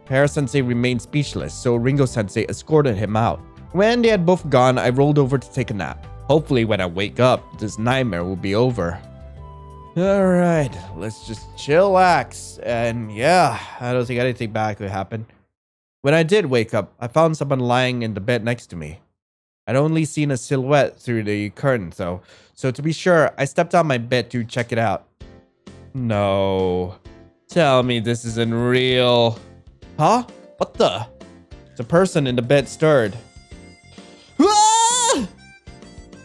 Para-sensei remained speechless, so Ringo-sensei escorted him out. When they had both gone, I rolled over to take a nap. Hopefully when I wake up, this nightmare will be over. Alright, let's just chillax. And yeah, I don't think anything bad could happen. When I did wake up, I found someone lying in the bed next to me. I'd only seen a silhouette through the curtain though, so to be sure, I stepped out my bed to check it out. No. Tell me this isn't real. Huh? What the? The person in the bed stirred. Ah!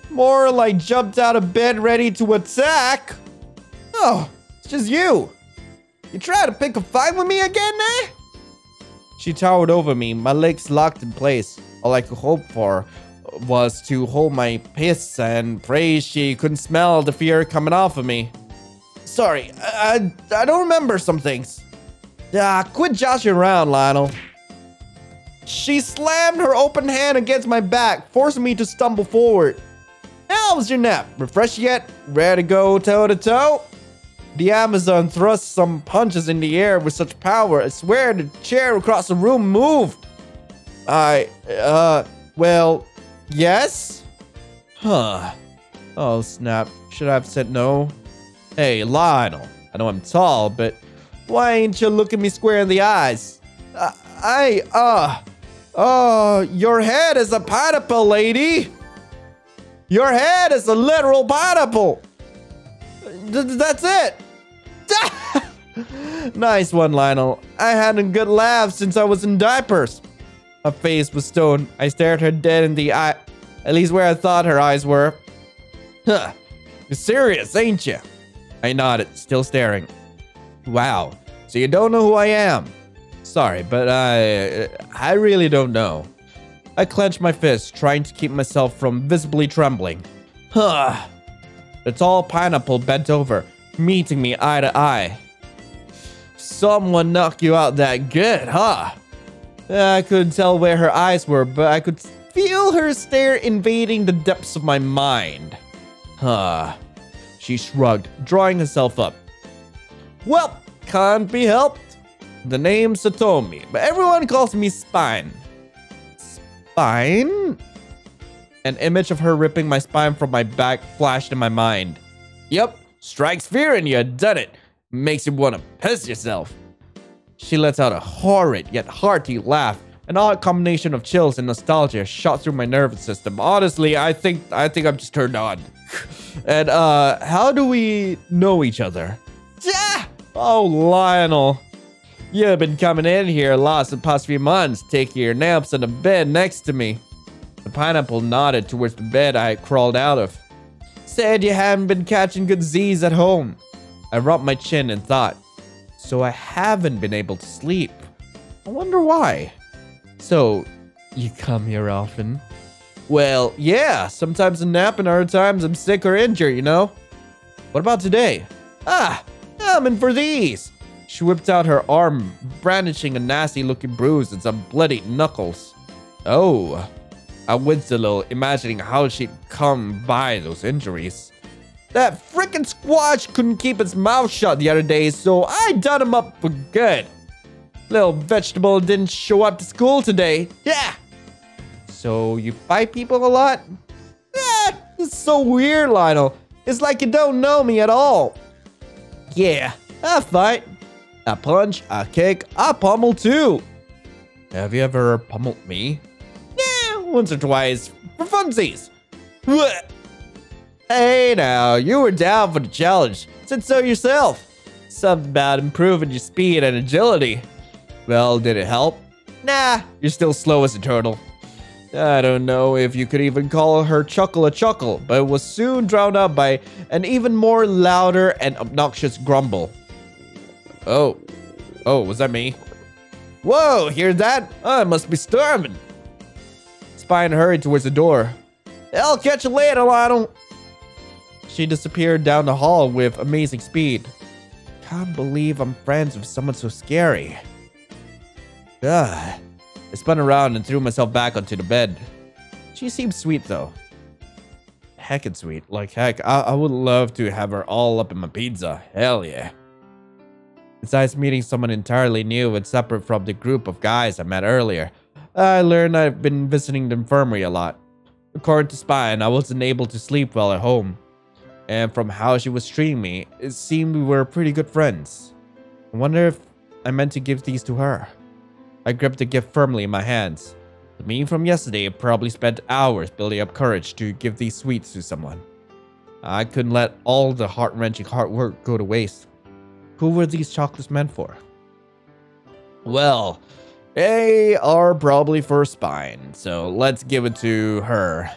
More like jumped out of bed ready to attack. Oh, it's just you. You try to pick a fight with me again, eh? She towered over me, my legs locked in place. All I could hope for was to hold my piss and pray she couldn't smell the fear coming off of me. Sorry, I don't remember some things. Quit joshing around, Lionel. She slammed her open hand against my back, forcing me to stumble forward. How was your nap? Refreshed yet? Ready to go toe to toe? The Amazon thrust some punches in the air with such power, I swear the chair across the room moved. Well, yes? Huh. Oh, snap. Should I have said no? Hey, Lionel. I know I'm tall, but why ain't you looking me square in the eyes? Your head is a pineapple, lady. Your head is a literal pineapple. That's it. Nice one, Lionel. I hadn't a good laugh since I was in diapers. Her face was stone. I stared her dead in the eye. At least where I thought her eyes were. Huh. You're serious, ain't you? I nodded, still staring. Wow. So you don't know who I am? Sorry, but I really don't know. I clenched my fist, trying to keep myself from visibly trembling. Huh. The tall pineapple bent over, meeting me eye to eye. Someone knocked you out that good, huh? I couldn't tell where her eyes were, but I could feel her stare invading the depths of my mind. Huh. She shrugged, drawing herself up. Well, can't be helped. The name's Satomi, but everyone calls me Spine. Spine? An image of her ripping my spine from my back flashed in my mind. Yep, strikes fear in you, doesn't it? Makes you want to piss yourself. She lets out a horrid yet hearty laugh. An odd combination of chills and nostalgia shot through my nervous system. Honestly, I think I'm just turned on. And how do we know each other? Yeah! Oh, Lionel. You've been coming in here a lot the past few months, taking your naps on the bed next to me. The pineapple nodded towards the bed I had crawled out of. Said you hadn't been catching good Z's at home. I rubbed my chin and thought, so I haven't been able to sleep. I wonder why. So, you come here often? Well, yeah, sometimes a nap and other times I'm sick or injured, you know? What about today? I'm in for these. She whipped out her arm, brandishing a nasty-looking bruise and some bloody knuckles. Oh, I winced a little, imagining how she'd come by those injuries. That frickin' squash couldn't keep its mouth shut the other day, so I done him up for good. Little vegetable didn't show up to school today. Yeah. So you fight people a lot? Yeah, this is so weird, Lionel. It's like you don't know me at all. Yeah, I fight. I punch, I kick, I pummel too. Have you ever pummeled me? Yeah, once or twice, for funsies. Hey now, you were down for the challenge. Said so yourself. Something about improving your speed and agility. Well, did it help? Nah, you're still slow as a turtle. I don't know if you could even call her chuckle a chuckle, but it was soon drowned out by an even more louder and obnoxious grumble. Oh, was that me? Whoa, hear that? I must be starving. Spine hurried towards the door. I'll catch you later, Lionel. She disappeared down the hall with amazing speed. Can't believe I'm friends with someone so scary. Ugh. I spun around and threw myself back onto the bed. She seemed sweet though. Heckin' sweet. Like heck, I would love to have her all up in my pizza. Hell yeah. Besides meeting someone entirely new and separate from the group of guys I met earlier, I learned I've been visiting the infirmary a lot. According to Spine, I wasn't able to sleep well at home. And from how she was treating me, it seemed we were pretty good friends. I wonder if I meant to give these to her. I gripped the gift firmly in my hands. The me from yesterday probably spent hours building up courage to give these sweets to someone. I couldn't let all the heart-wrenching hard work go to waste. Who were these chocolates meant for? Well, they are probably for Spine, so let's give it to her.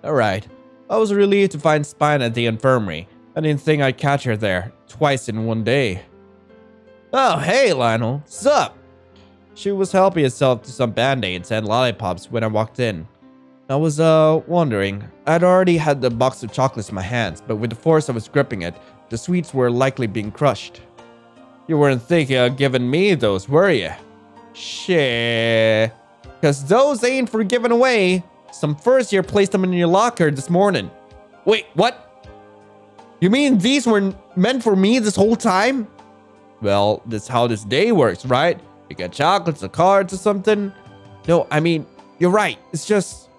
Alright, I was relieved to find Spine at the infirmary. I didn't think I'd catch her there, twice in one day. Oh, hey Lionel, sup? She was helping herself to some band-aids and lollipops when I walked in. I was, wondering. I'd already had the box of chocolates in my hands, but with the force I was gripping it, the sweets were likely being crushed. You weren't thinking of giving me those, were you? Shit. Cause those ain't for giving away. Some first year placed them in your locker this morning. Wait, what? You mean these were meant for me this whole time? Well, that's how this day works, right? You get chocolates or cards or something. No, I mean, you're right. It's just...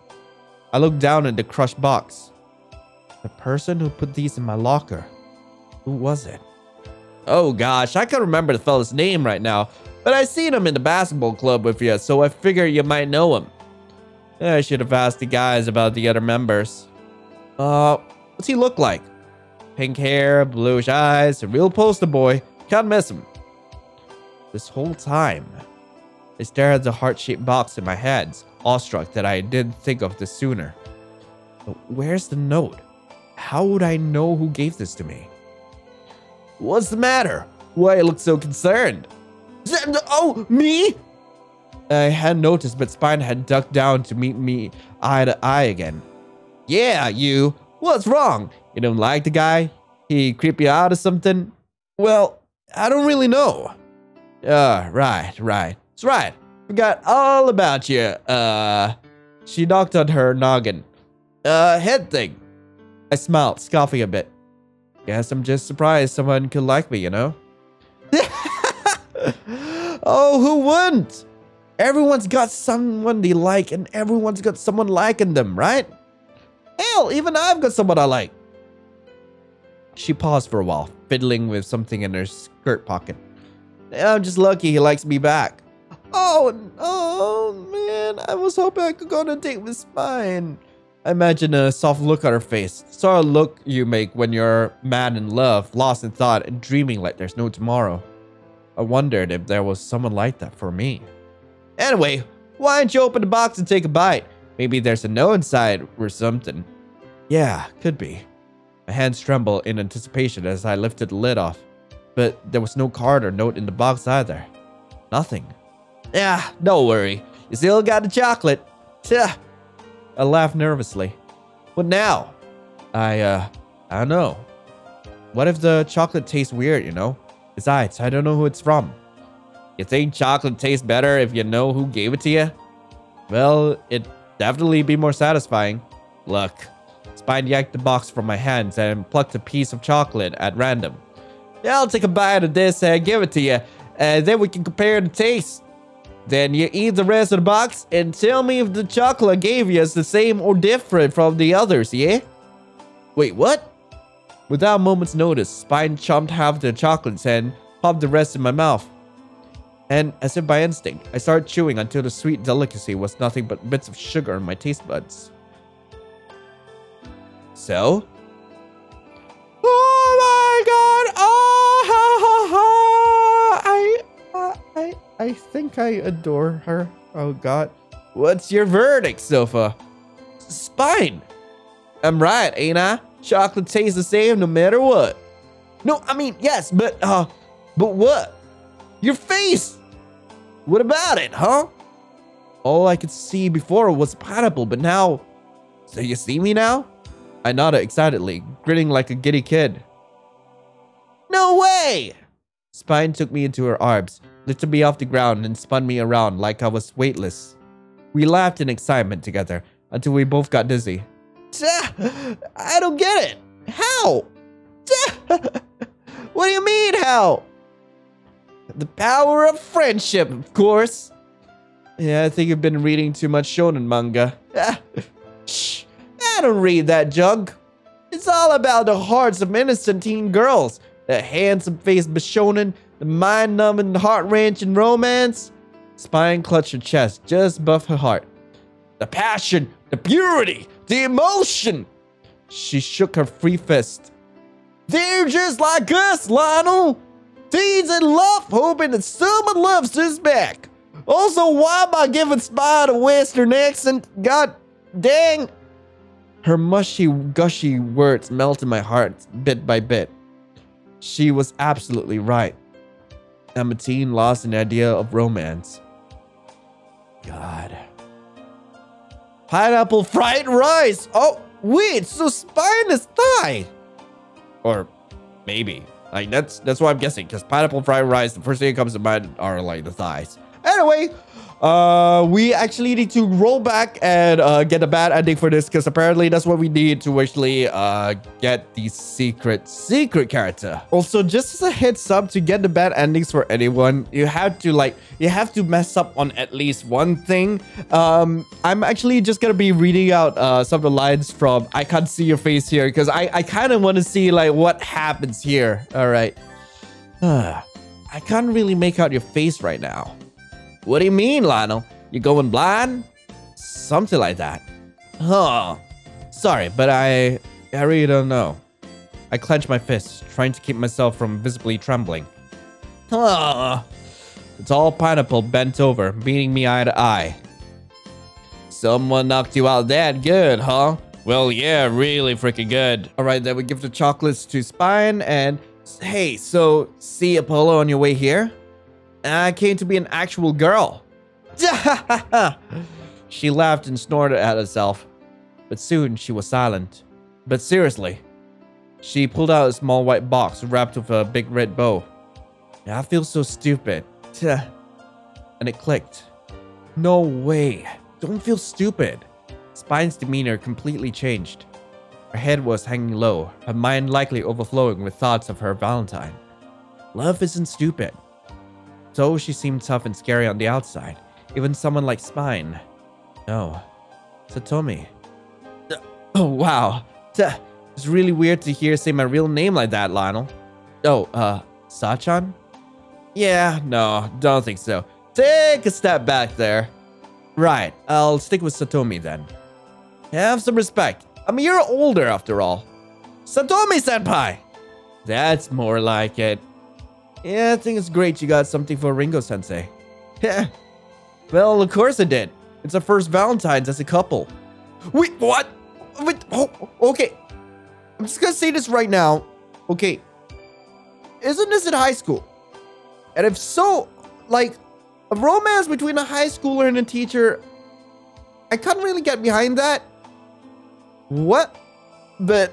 I looked down at the crushed box. The person who put these in my locker. Who was it? Oh gosh, I can't remember the fella's name right now. But I seen him in the basketball club with you, so I figured you might know him. I should have asked the guys about the other members. What's he look like? Pink hair, bluish eyes, a real poster boy. Can't miss him. This whole time, I stared at the heart-shaped box in my hands, awestruck that I didn't think of this sooner. But where's the note? How would I know who gave this to me? What's the matter? Why you look so concerned? Oh, me? I hadn't noticed, but Spine had ducked down to meet me eye to eye again. Yeah, you. What's wrong? You don't like the guy? He creep you out or something? Well, I don't really know. Right. That's right. Forgot all about you. She knocked on her noggin. Head thing. I smiled, scoffing a bit. Guess I'm just surprised someone could like me, you know? Oh, who wouldn't? Everyone's got someone they like and everyone's got someone liking them, right? Hell, even I've got someone I like. She paused for a while, fiddling with something in her skirt pocket. I'm just lucky he likes me back. Oh man, I was hoping I could go on a date with Spine. I imagine a soft look on her face. The sort of look you make when you're mad in love, lost in thought, and dreaming like there's no tomorrow. I wondered if there was someone like that for me. Anyway, why don't you open the box and take a bite? Maybe there's a note inside or something. Yeah, could be. My hands trembled in anticipation as I lifted the lid off. But there was no card or note in the box either. Nothing. Yeah, don't worry. You still got the chocolate. Tch. I laughed nervously. What now? I don't know. What if the chocolate tastes weird, you know? Besides, I don't know who it's from. You think chocolate tastes better if you know who gave it to you? Well, it'd definitely be more satisfying. Look. Spine yanked the box from my hands and plucked a piece of chocolate at random. Yeah, I'll take a bite of this and give it to you. And then we can compare the taste. Then you eat the rest of the box and tell me if the chocolate I gave you is the same or different from the others, yeah? Wait, what? Without a moment's notice, Spine chomped half the chocolates and popped the rest in my mouth. And as if by instinct, I started chewing until the sweet delicacy was nothing but bits of sugar in my taste buds. So? Oh my god! Oh, I think I adore her. Oh god. What's your verdict, Sofa? Spine! I'm right, ain't I? Chocolate tastes the same no matter what. No, I mean, yes, but what? Your face! What about it, huh? All I could see before was pineapple, but now... So you see me now? I nodded excitedly, grinning like a giddy kid. No way! Spine took me into her arms, lifted me off the ground, and spun me around like I was weightless. We laughed in excitement together until we both got dizzy. I don't get it. How? What do you mean, how? The power of friendship, of course. Yeah, I think you've been reading too much shonen manga. Shh, I don't read that junk. It's all about the hearts of innocent teen girls. The handsome-faced bishonen, the mind-numbing, heart-wrenching romance. Spine clutched her chest just above her heart. The passion, the purity, the emotion. She shook her free fist. They're just like us, Lionel. Teens in love, hoping that someone loves us back. Also, why am I giving Spine a Western accent? God dang. Her mushy, gushy words melted my heart bit by bit. She was absolutely right. I'm a teen lost in the idea of romance. God. Pineapple fried rice. Oh, wait, so Spine is Thai. Or maybe. Like, that's what I'm guessing. Because pineapple fried rice, the first thing that comes to mind are, like, the thighs. Anyway, we actually need to roll back and get a bad ending for this. Because apparently that's what we need to actually get the secret character. Also, just as a heads up, to get the bad endings for anyone, you have to mess up on at least one thing. I'm actually just gonna be reading out some of the lines from I Can't See Your Face Here, because I kind of want to see like what happens here. All right. I can't really make out your face right now. What do you mean, Lionel? You going blind? Something like that. Huh. Sorry, but I really don't know. I clenched my fists, trying to keep myself from visibly trembling. Huh. The tall pineapple bent over, meeting me eye to eye. Someone knocked you out that good, huh? Well, yeah, really freaking good. All right, then we give the chocolates to Spine and... Hey, so see Apollo on your way here? I came to be an actual girl. She laughed and snorted at herself. But soon she was silent. But seriously, she pulled out a small white box wrapped with a big red bow. I feel so stupid. And it clicked. No way. Don't feel stupid. Spine's demeanor completely changed. Her head was hanging low, her mind likely overflowing with thoughts of her Valentine. Love isn't stupid. So she seemed tough and scary on the outside. Even someone like Spine. No. Satomi. Oh, wow. It's really weird to hear say my real name like that, Lionel. Oh, Sachan? Yeah, no, don't think so. Take a step back there. Right, I'll stick with Satomi then. Have some respect. I'm a year older after all. Satomi-senpai! That's more like it. Yeah, I think it's great you got something for Ringo-sensei. Yeah. Well, of course I did. It's our first Valentine's as a couple. Wait, what? Wait, oh, okay. I'm just gonna say this right now. Okay. Isn't this in high school? And if so, like, a romance between a high schooler and a teacher, I couldn't really get behind that. What? But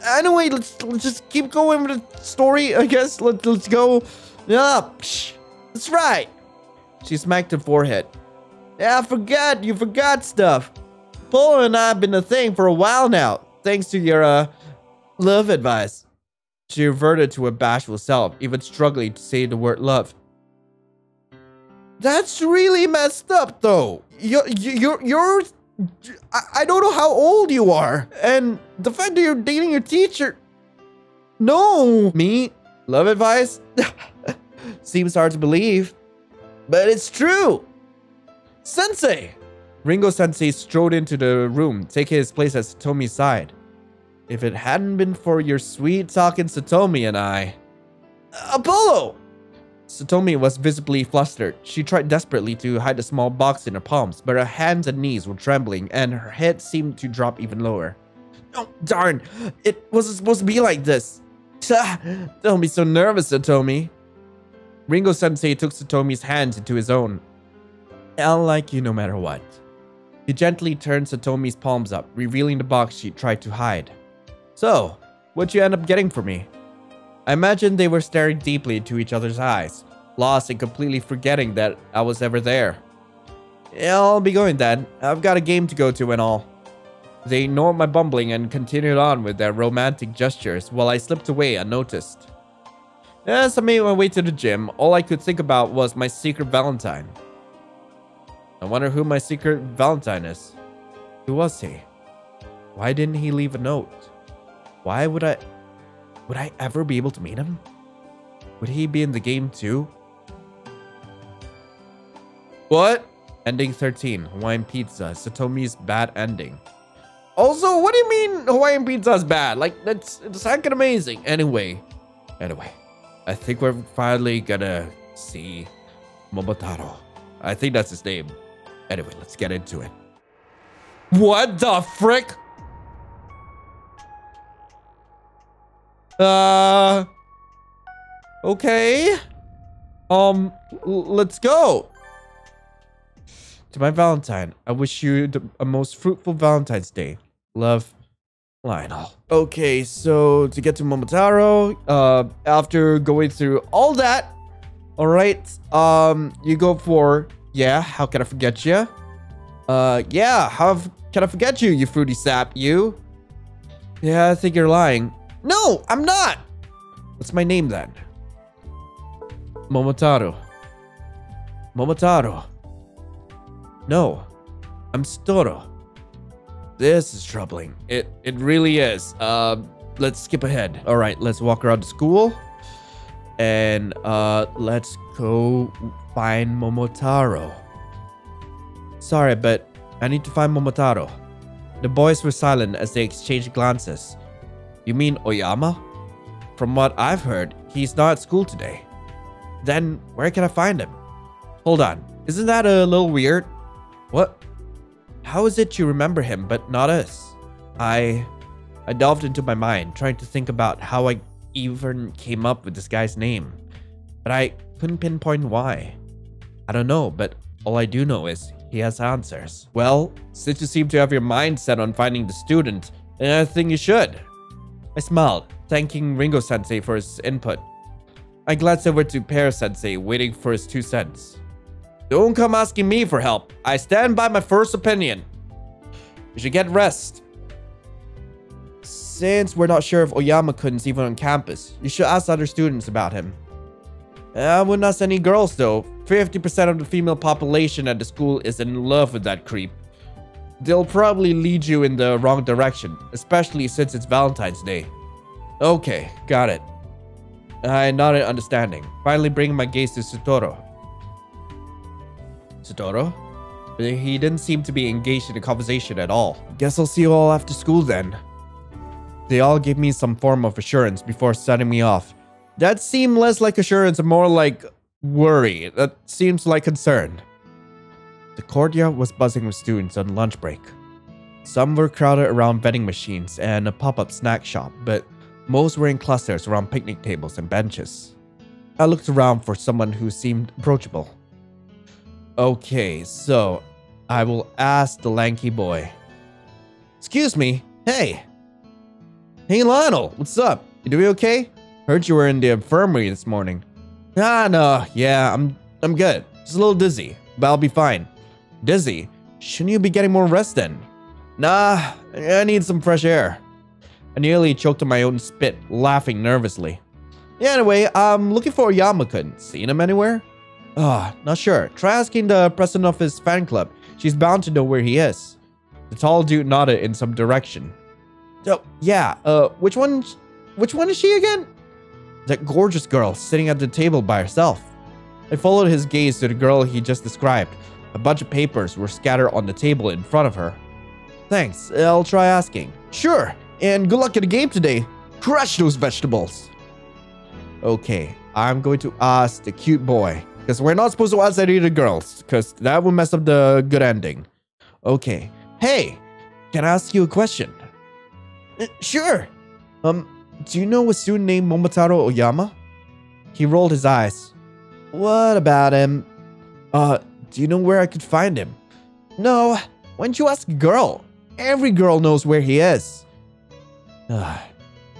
anyway, let's just keep going with the story, I guess. Let's go. Yeah, that's right. She smacked her forehead. Yeah, you forgot stuff. Polo and I have been a thing for a while now, thanks to your, love advice. She reverted to her bashful self, even struggling to say the word love. That's really messed up, though. I don't know how old you are. And the fact that you're dating your teacher. No. Me? Love advice? Seems hard to believe. But it's true. Sensei! Ringo Sensei strode into the room, taking his place at Satomi's side. If it hadn't been for your sweet-talking Satomi and I... Apollo! Satomi was visibly flustered. She tried desperately to hide the small box in her palms, but her hands and knees were trembling, and her head seemed to drop even lower. Oh, darn! It wasn't supposed to be like this! Don't be so nervous, Satomi. Ringo Sensei took Satomi's hands into his own. I'll like you no matter what. He gently turned Satomi's palms up, revealing the box she tried to hide. So, what'd you end up getting for me? I imagined they were staring deeply into each other's eyes, lost and completely forgetting that I was ever there. Yeah, I'll be going then. I've got a game to go to and all. They ignored my bumbling and continued on with their romantic gestures while I slipped away unnoticed. As I made my way to the gym, all I could think about was my secret Valentine. I wonder who my secret Valentine is. Who was he? Why didn't he leave a note? Why would I ever be able to meet him? Would he be in the game too? What? Ending 13, Hawaiian Pizza, Satomi's bad ending. Also, what do you mean Hawaiian Pizza is bad? Like, it's fucking amazing. Anyway, I think we're finally gonna see Momotaro. I think that's his name. Anyway, let's get into it. What the frick? Okay. Let's go. To my Valentine, I wish you a most fruitful Valentine's Day. Love, Lionel. Okay, so to get to Momotaro, after going through all that, all right, you go for, yeah, how can I forget you? Yeah, how can I forget you, you fruity sap, you? Yeah, I think you're lying. No, I'm not. What's my name then? Momotaro. Momotaro. No, I'm Storo. This is troubling. It really is. Let's skip ahead. All right, let's walk around the school. And let's go find Momotaro. Sorry, but I need to find Momotaro. The boys were silent as they exchanged glances. You mean Oyama? From what I've heard, he's not at school today. Then where can I find him? Hold on, isn't that a little weird? What? How is it you remember him but not us? I delved into my mind, trying to think about how I even came up with this guy's name. But I couldn't pinpoint why. I don't know, but all I do know is he has answers. Well, since you seem to have your mind set on finding the student, then I think you should. I smiled, thanking Ringo-sensei for his input. I glanced over to Pear-sensei, waiting for his 2 cents. Don't come asking me for help. I stand by my first opinion. You should get rest. Since we're not sure if Oyama-kun's even on campus, you should ask other students about him. I wouldn't ask any girls though. 50% of the female population at the school is in love with that creep. They'll probably lead you in the wrong direction, especially since it's Valentine's Day. Okay, got it. I nodded understanding, finally bringing my gaze to Satoru. Satoru? He didn't seem to be engaged in the conversation at all. Guess I'll see you all after school then. They all gave me some form of assurance before setting me off. That seemed less like assurance and more like worry. That seems like concern. The courtyard was buzzing with students on lunch break. Some were crowded around vending machines and a pop-up snack shop, but most were in clusters around picnic tables and benches. I looked around for someone who seemed approachable. Okay, so I will ask the lanky boy. Excuse me, hey. Hey Lionel, what's up? You doing okay? Heard you were in the infirmary this morning. No, yeah, I'm good. Just a little dizzy, but I'll be fine. Dizzy? Shouldn't you be getting more rest then? Nah, I need some fresh air. I nearly choked on my own spit, laughing nervously. Yeah, anyway, I'm looking for Oyama-kun. Seen him anywhere? Not sure. Try asking the president of his fan club. She's bound to know where he is. The tall dude nodded in some direction. Oh, yeah, which one is she again? That gorgeous girl sitting at the table by herself. I followed his gaze to the girl he just described. A bunch of papers were scattered on the table in front of her. Thanks, I'll try asking. Sure, and good luck at the game today. Crush those vegetables. Okay, I'm going to ask the cute boy. Because we're not supposed to ask any of the girls. Because that will mess up the good ending. Okay. Hey, can I ask you a question? Sure. Do you know a student named Momotaro Oyama? He rolled his eyes. What about him? Do you know where I could find him? No, why don't you ask a girl? Every girl knows where he is.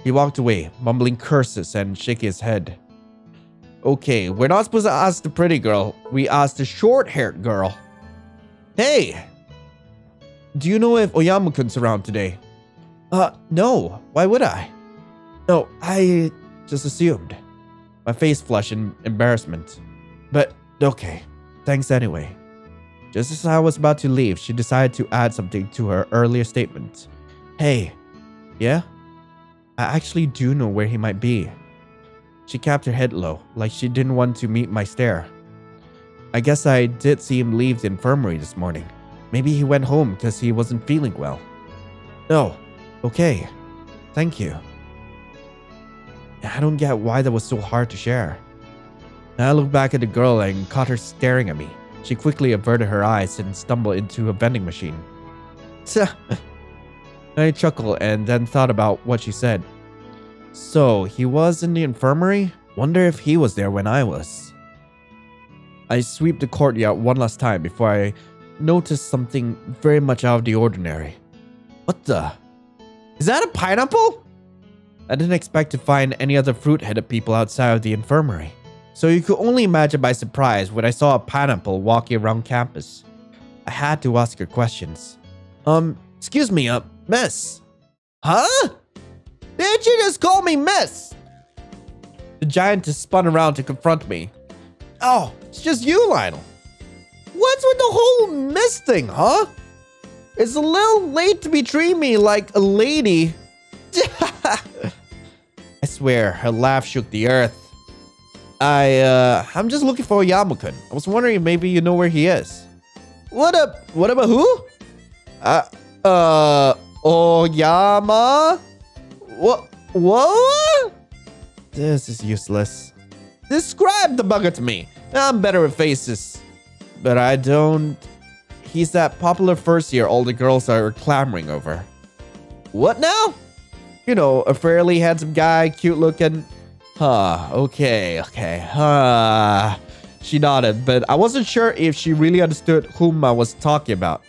He walked away, mumbling curses and shaking his head. Okay, we're not supposed to ask the pretty girl. We asked the short-haired girl. Hey! Do you know if Oyama-kun's around today? No. Why would I? No, I just assumed. My face flushed in embarrassment. But, okay. Thanks anyway. Just as I was about to leave, she decided to add something to her earlier statement. Hey. Yeah? I actually do know where he might be. She kept her head low, like she didn't want to meet my stare. I guess I did see him leave the infirmary this morning. Maybe he went home because he wasn't feeling well. Oh, okay. Thank you. I don't get why that was so hard to share. I looked back at the girl and caught her staring at me. She quickly averted her eyes and stumbled into a vending machine. I chuckled and then thought about what she said. So, he was in the infirmary? Wonder if he was there when I was. I swept the courtyard one last time before I noticed something very much out of the ordinary. What the? Is that a pineapple? I didn't expect to find any other fruit-headed people outside of the infirmary. So you could only imagine my surprise when I saw a pineapple walking around campus. I had to ask her questions. Excuse me, miss. Huh? Did you just call me miss? The giantess spun around to confront me. Oh, it's just you, Lionel. What's with the whole miss thing, huh? It's a little late to be treating me like a lady. I swear, her laugh shook the earth. I'm just looking for Oyama-kun. I was wondering if maybe you know where he is. What about who? Oyama? What? This is useless. Describe the bugger to me. I'm better at faces. But I don't... He's that popular first year all the girls are clamoring over. What now? You know, a fairly handsome guy, cute looking. Okay. She nodded, but I wasn't sure if she really understood whom I was talking about.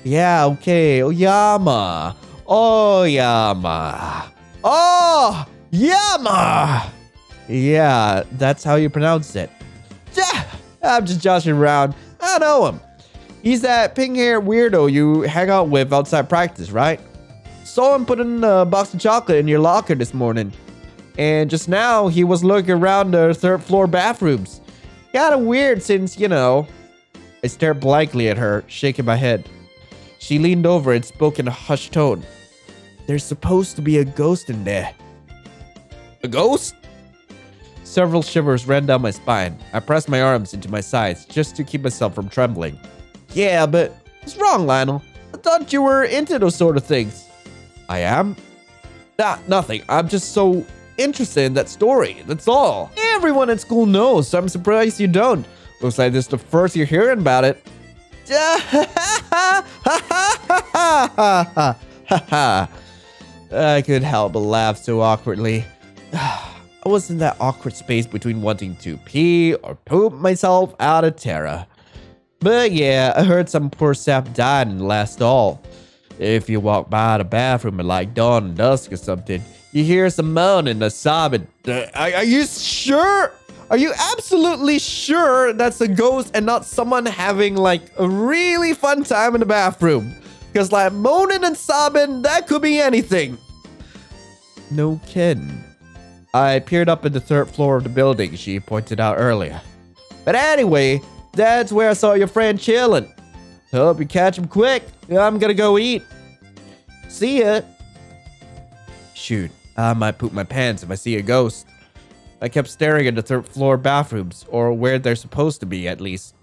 Yeah, okay, Oyama. Oyama. Oh, Yama. Yeah, that's how you pronounce it. I'm just joshing around. I know him. He's that pink-haired weirdo you hang out with outside practice, right? Saw him putting a box of chocolate in your locker this morning. And just now, he was looking around the third-floor bathrooms. Kinda weird since, you know... I stared blankly at her, shaking my head. She leaned over and spoke in a hushed tone. There's supposed to be a ghost in there. A ghost? Several shivers ran down my spine. I pressed my arms into my sides just to keep myself from trembling. Yeah, but what's wrong, Lionel? I thought you were into those sort of things. I am? Nah, nothing. I'm just so interested in that story. That's all. Everyone at school knows, so I'm surprised you don't. Looks like this is the first you're hearing about it. ha ha ha ha ha. I couldn't help but laugh so awkwardly. I was in that awkward space between wanting to pee or poop myself out of terror. But yeah, I heard some poor sap died in the last stall. If you walk by the bathroom at like dawn and dusk or something, you hear some moaning or sobbing. Are you sure? Are you absolutely sure that's a ghost and not someone having like a really fun time in the bathroom? Because like moaning and sobbing, that could be anything. No kidding. I peered up at the third floor of the building she pointed out earlier. But anyway, that's where I saw your friend chilling. Hope you catch him quick. I'm gonna go eat. See ya. Shoot, I might poop my pants if I see a ghost. I kept staring at the third floor bathrooms, or where they're supposed to be at least.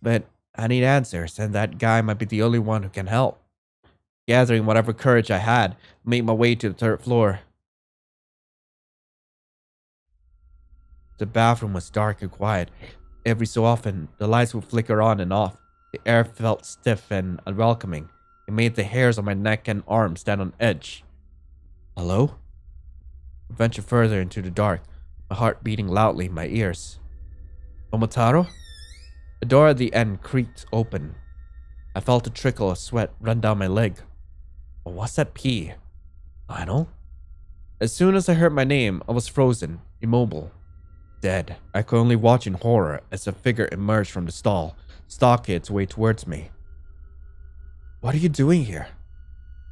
But I need answers, and that guy might be the only one who can help. Gathering whatever courage I had, I made my way to the third floor. The bathroom was dark and quiet. Every so often, the lights would flicker on and off. The air felt stiff and unwelcoming. It made the hairs on my neck and arms stand on edge. Hello? I ventured further into the dark, my heart beating loudly in my ears. Momotaro? The door at the end creaked open. I felt a trickle of sweat run down my leg. Oh, what's that pee? Lionel? As soon as I heard my name, I was frozen, immobile, dead. I could only watch in horror as a figure emerged from the stall, stalking its way towards me. What are you doing here?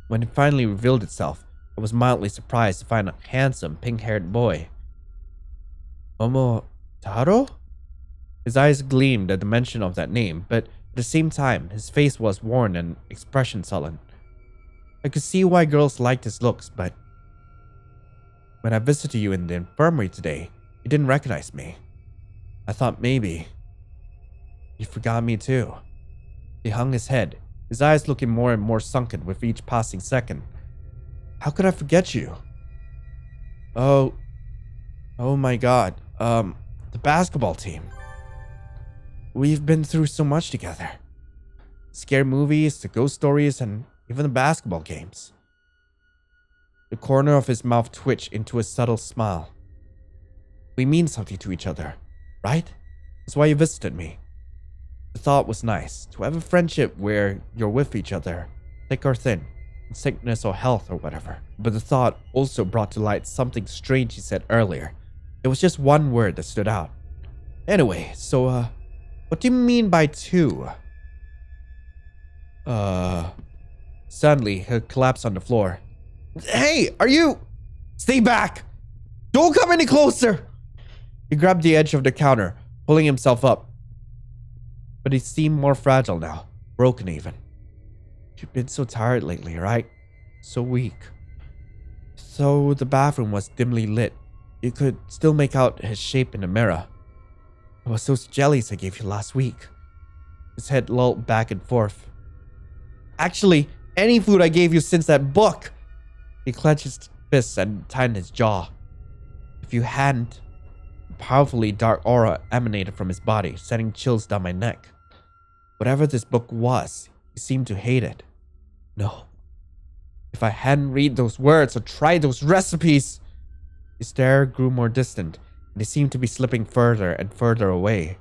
When it finally revealed itself, I was mildly surprised to find a handsome, pink-haired boy. Momotaro? His eyes gleamed at the mention of that name, but at the same time, his face was worn and expression sullen. I could see why girls liked his looks, but when I visited you in the infirmary today, you didn't recognize me. I thought maybe you forgot me too. He hung his head, his eyes looking more and more sunken with each passing second. How could I forget you? Oh my god. The basketball team. We've been through so much together. Scary movies, the ghost stories, and even the basketball games. The corner of his mouth twitched into a subtle smile. We mean something to each other, right? That's why you visited me. The thought was nice, to have a friendship where you're with each other, thick or thin, in sickness or health or whatever. But the thought also brought to light something strange he said earlier. It was just one word that stood out. Anyway, so, what do you mean by two? Suddenly, he collapsed on the floor. Hey, are you... Stay back! Don't come any closer! He grabbed the edge of the counter, pulling himself up. But he seemed more fragile now, broken even. You've been so tired lately, right? So weak. So the bathroom was dimly lit. You could still make out his shape in the mirror. It was those jellies I gave you last week. His head lolled back and forth. Actually, any food I gave you since that book. He clenched his fists and tightened his jaw. If you hadn't, a powerfully dark aura emanated from his body, sending chills down my neck. Whatever this book was, he seemed to hate it. No. If I hadn't read those words or tried those recipes... His stare grew more distant, and he seemed to be slipping further and further away.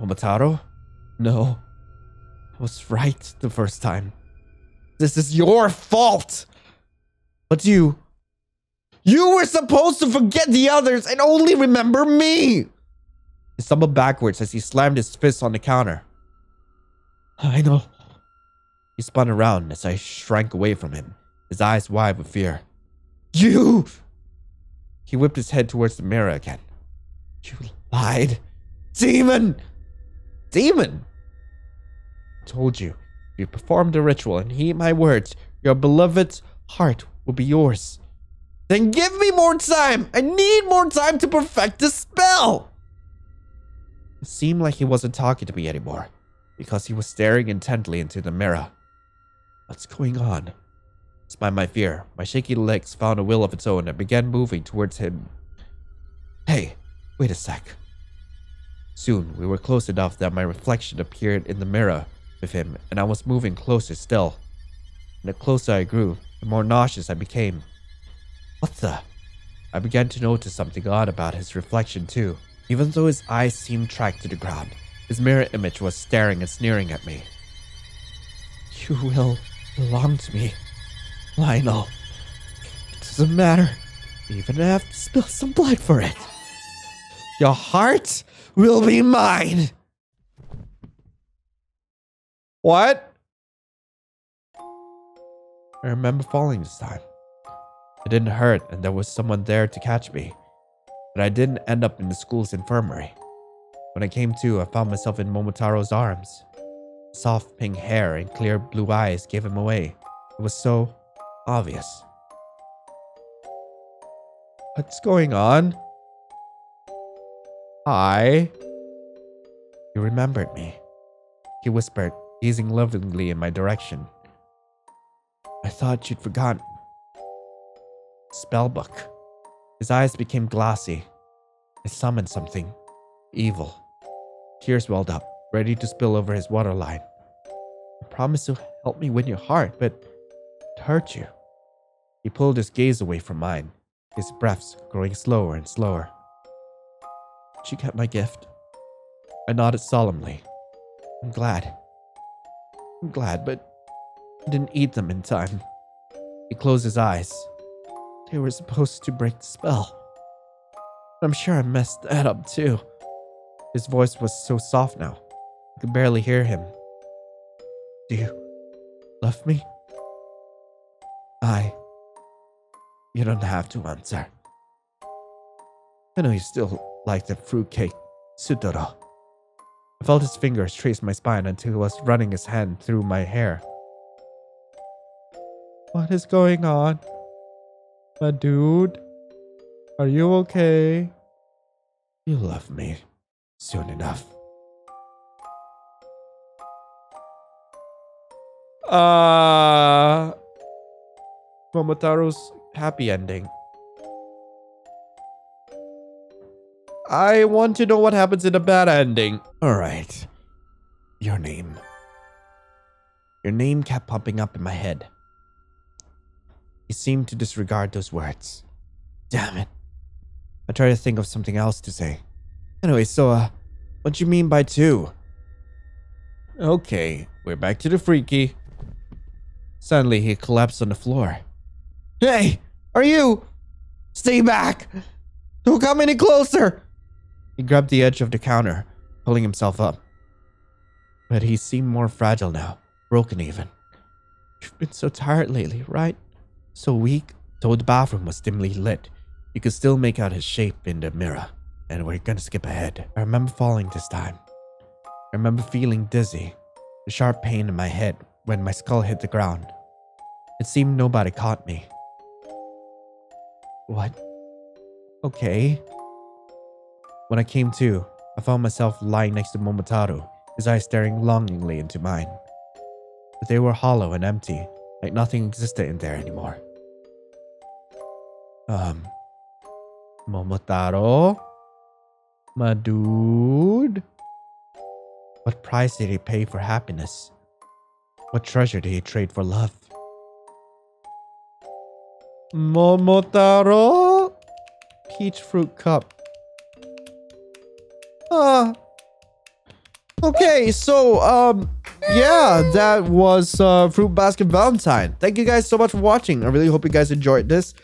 Momotaro? No. I was right the first time. This is your fault! But you were supposed to forget the others and only remember me! He stumbled backwards as he slammed his fist on the counter. I know. He spun around as I shrank away from him, his eyes wide with fear. You! He whipped his head towards the mirror again. You lied. Demon! Demon! I told you, if you perform the ritual and heed my words, your beloved's heart will be yours. Then give me more time! I need more time to perfect the spell! It seemed like he wasn't talking to me anymore, because he was staring intently into the mirror. What's going on? Despite my fear, my shaky legs found a will of its own and began moving towards him. Hey, wait a sec. Soon, we were close enough that my reflection appeared in the mirror with him, and I was moving closer still. and the closer I grew, the more nauseous I became. What the? I began to notice something odd about his reflection too. Even though his eyes seemed tracked to the ground, his mirror image was staring and sneering at me. You will belong to me, Lionel. It doesn't matter, even if I have to spill some blood for it. Your heart will be mine. What? I remember falling this time. It didn't hurt and there was someone there to catch me. But I didn't end up in the school's infirmary. When I came to, I found myself in Momotaro's arms. Soft pink hair and clear blue eyes gave him away. It was so obvious. What's going on? Hi. He remembered me. He whispered, gazing lovingly in my direction. I thought you'd forgotten. Spellbook. His eyes became glassy. I summoned something evil. Tears welled up, ready to spill over his waterline. You promised to help me win your heart, but it hurt you. He pulled his gaze away from mine, his breaths growing slower and slower. Did you get my gift? I nodded solemnly. I'm glad, but I didn't eat them in time. He closed his eyes. They were supposed to break the spell. I'm sure I messed that up too. His voice was so soft now. I could barely hear him. Do you love me? You don't have to answer. I know you still like the fruitcake, Sutoro. I felt his fingers trace my spine until he was running his hand through my hair. What is going on? My dude? Are you okay? You'll love me soon enough. Momotaro's happy ending. I want to know what happens in a bad ending. Alright. Your name. Your name kept popping up in my head. He seemed to disregard those words. Damn it. I tried to think of something else to say. Anyway, so, what do you mean by 2? Okay, we're back to the freaky. Suddenly, he collapsed on the floor. Hey, are you? Stay back! Don't come any closer! He grabbed the edge of the counter, pulling himself up. But he seemed more fragile now, broken even. You've been so tired lately, right? So weak. Though the bathroom was dimly lit, you could still make out his shape in the mirror. And we're gonna skip ahead. I remember falling this time. I remember feeling dizzy, a sharp pain in my head when my skull hit the ground. It seemed nobody caught me. What? Okay. When I came to, I found myself lying next to Momotaro, his eyes staring longingly into mine. But they were hollow and empty, like nothing existed in there anymore. Momotaro? My dude? What price did he pay for happiness? What treasure did he trade for love? Momotaro? Peach fruit cup. Okay, so, yeah, that was Fruit Basket Valentine. Thank you guys so much for watching. I really hope you guys enjoyed this.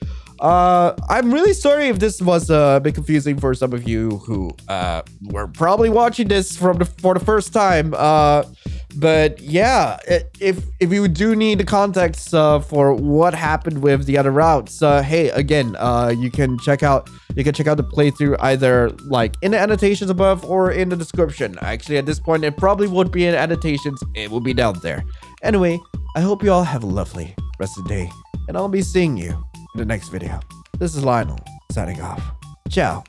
I'm really sorry if this was a bit confusing for some of you who were probably watching this for the first time. But yeah, if you do need the context for what happened with the other routes, hey, again, you can check out the playthrough either like in the annotations above or in the description. Actually, at this point, it probably won't be in annotations. It will be down there. Anyway, I hope you all have a lovely rest of the day, and I'll be seeing you in the next video. This is Lionel, signing off. Ciao.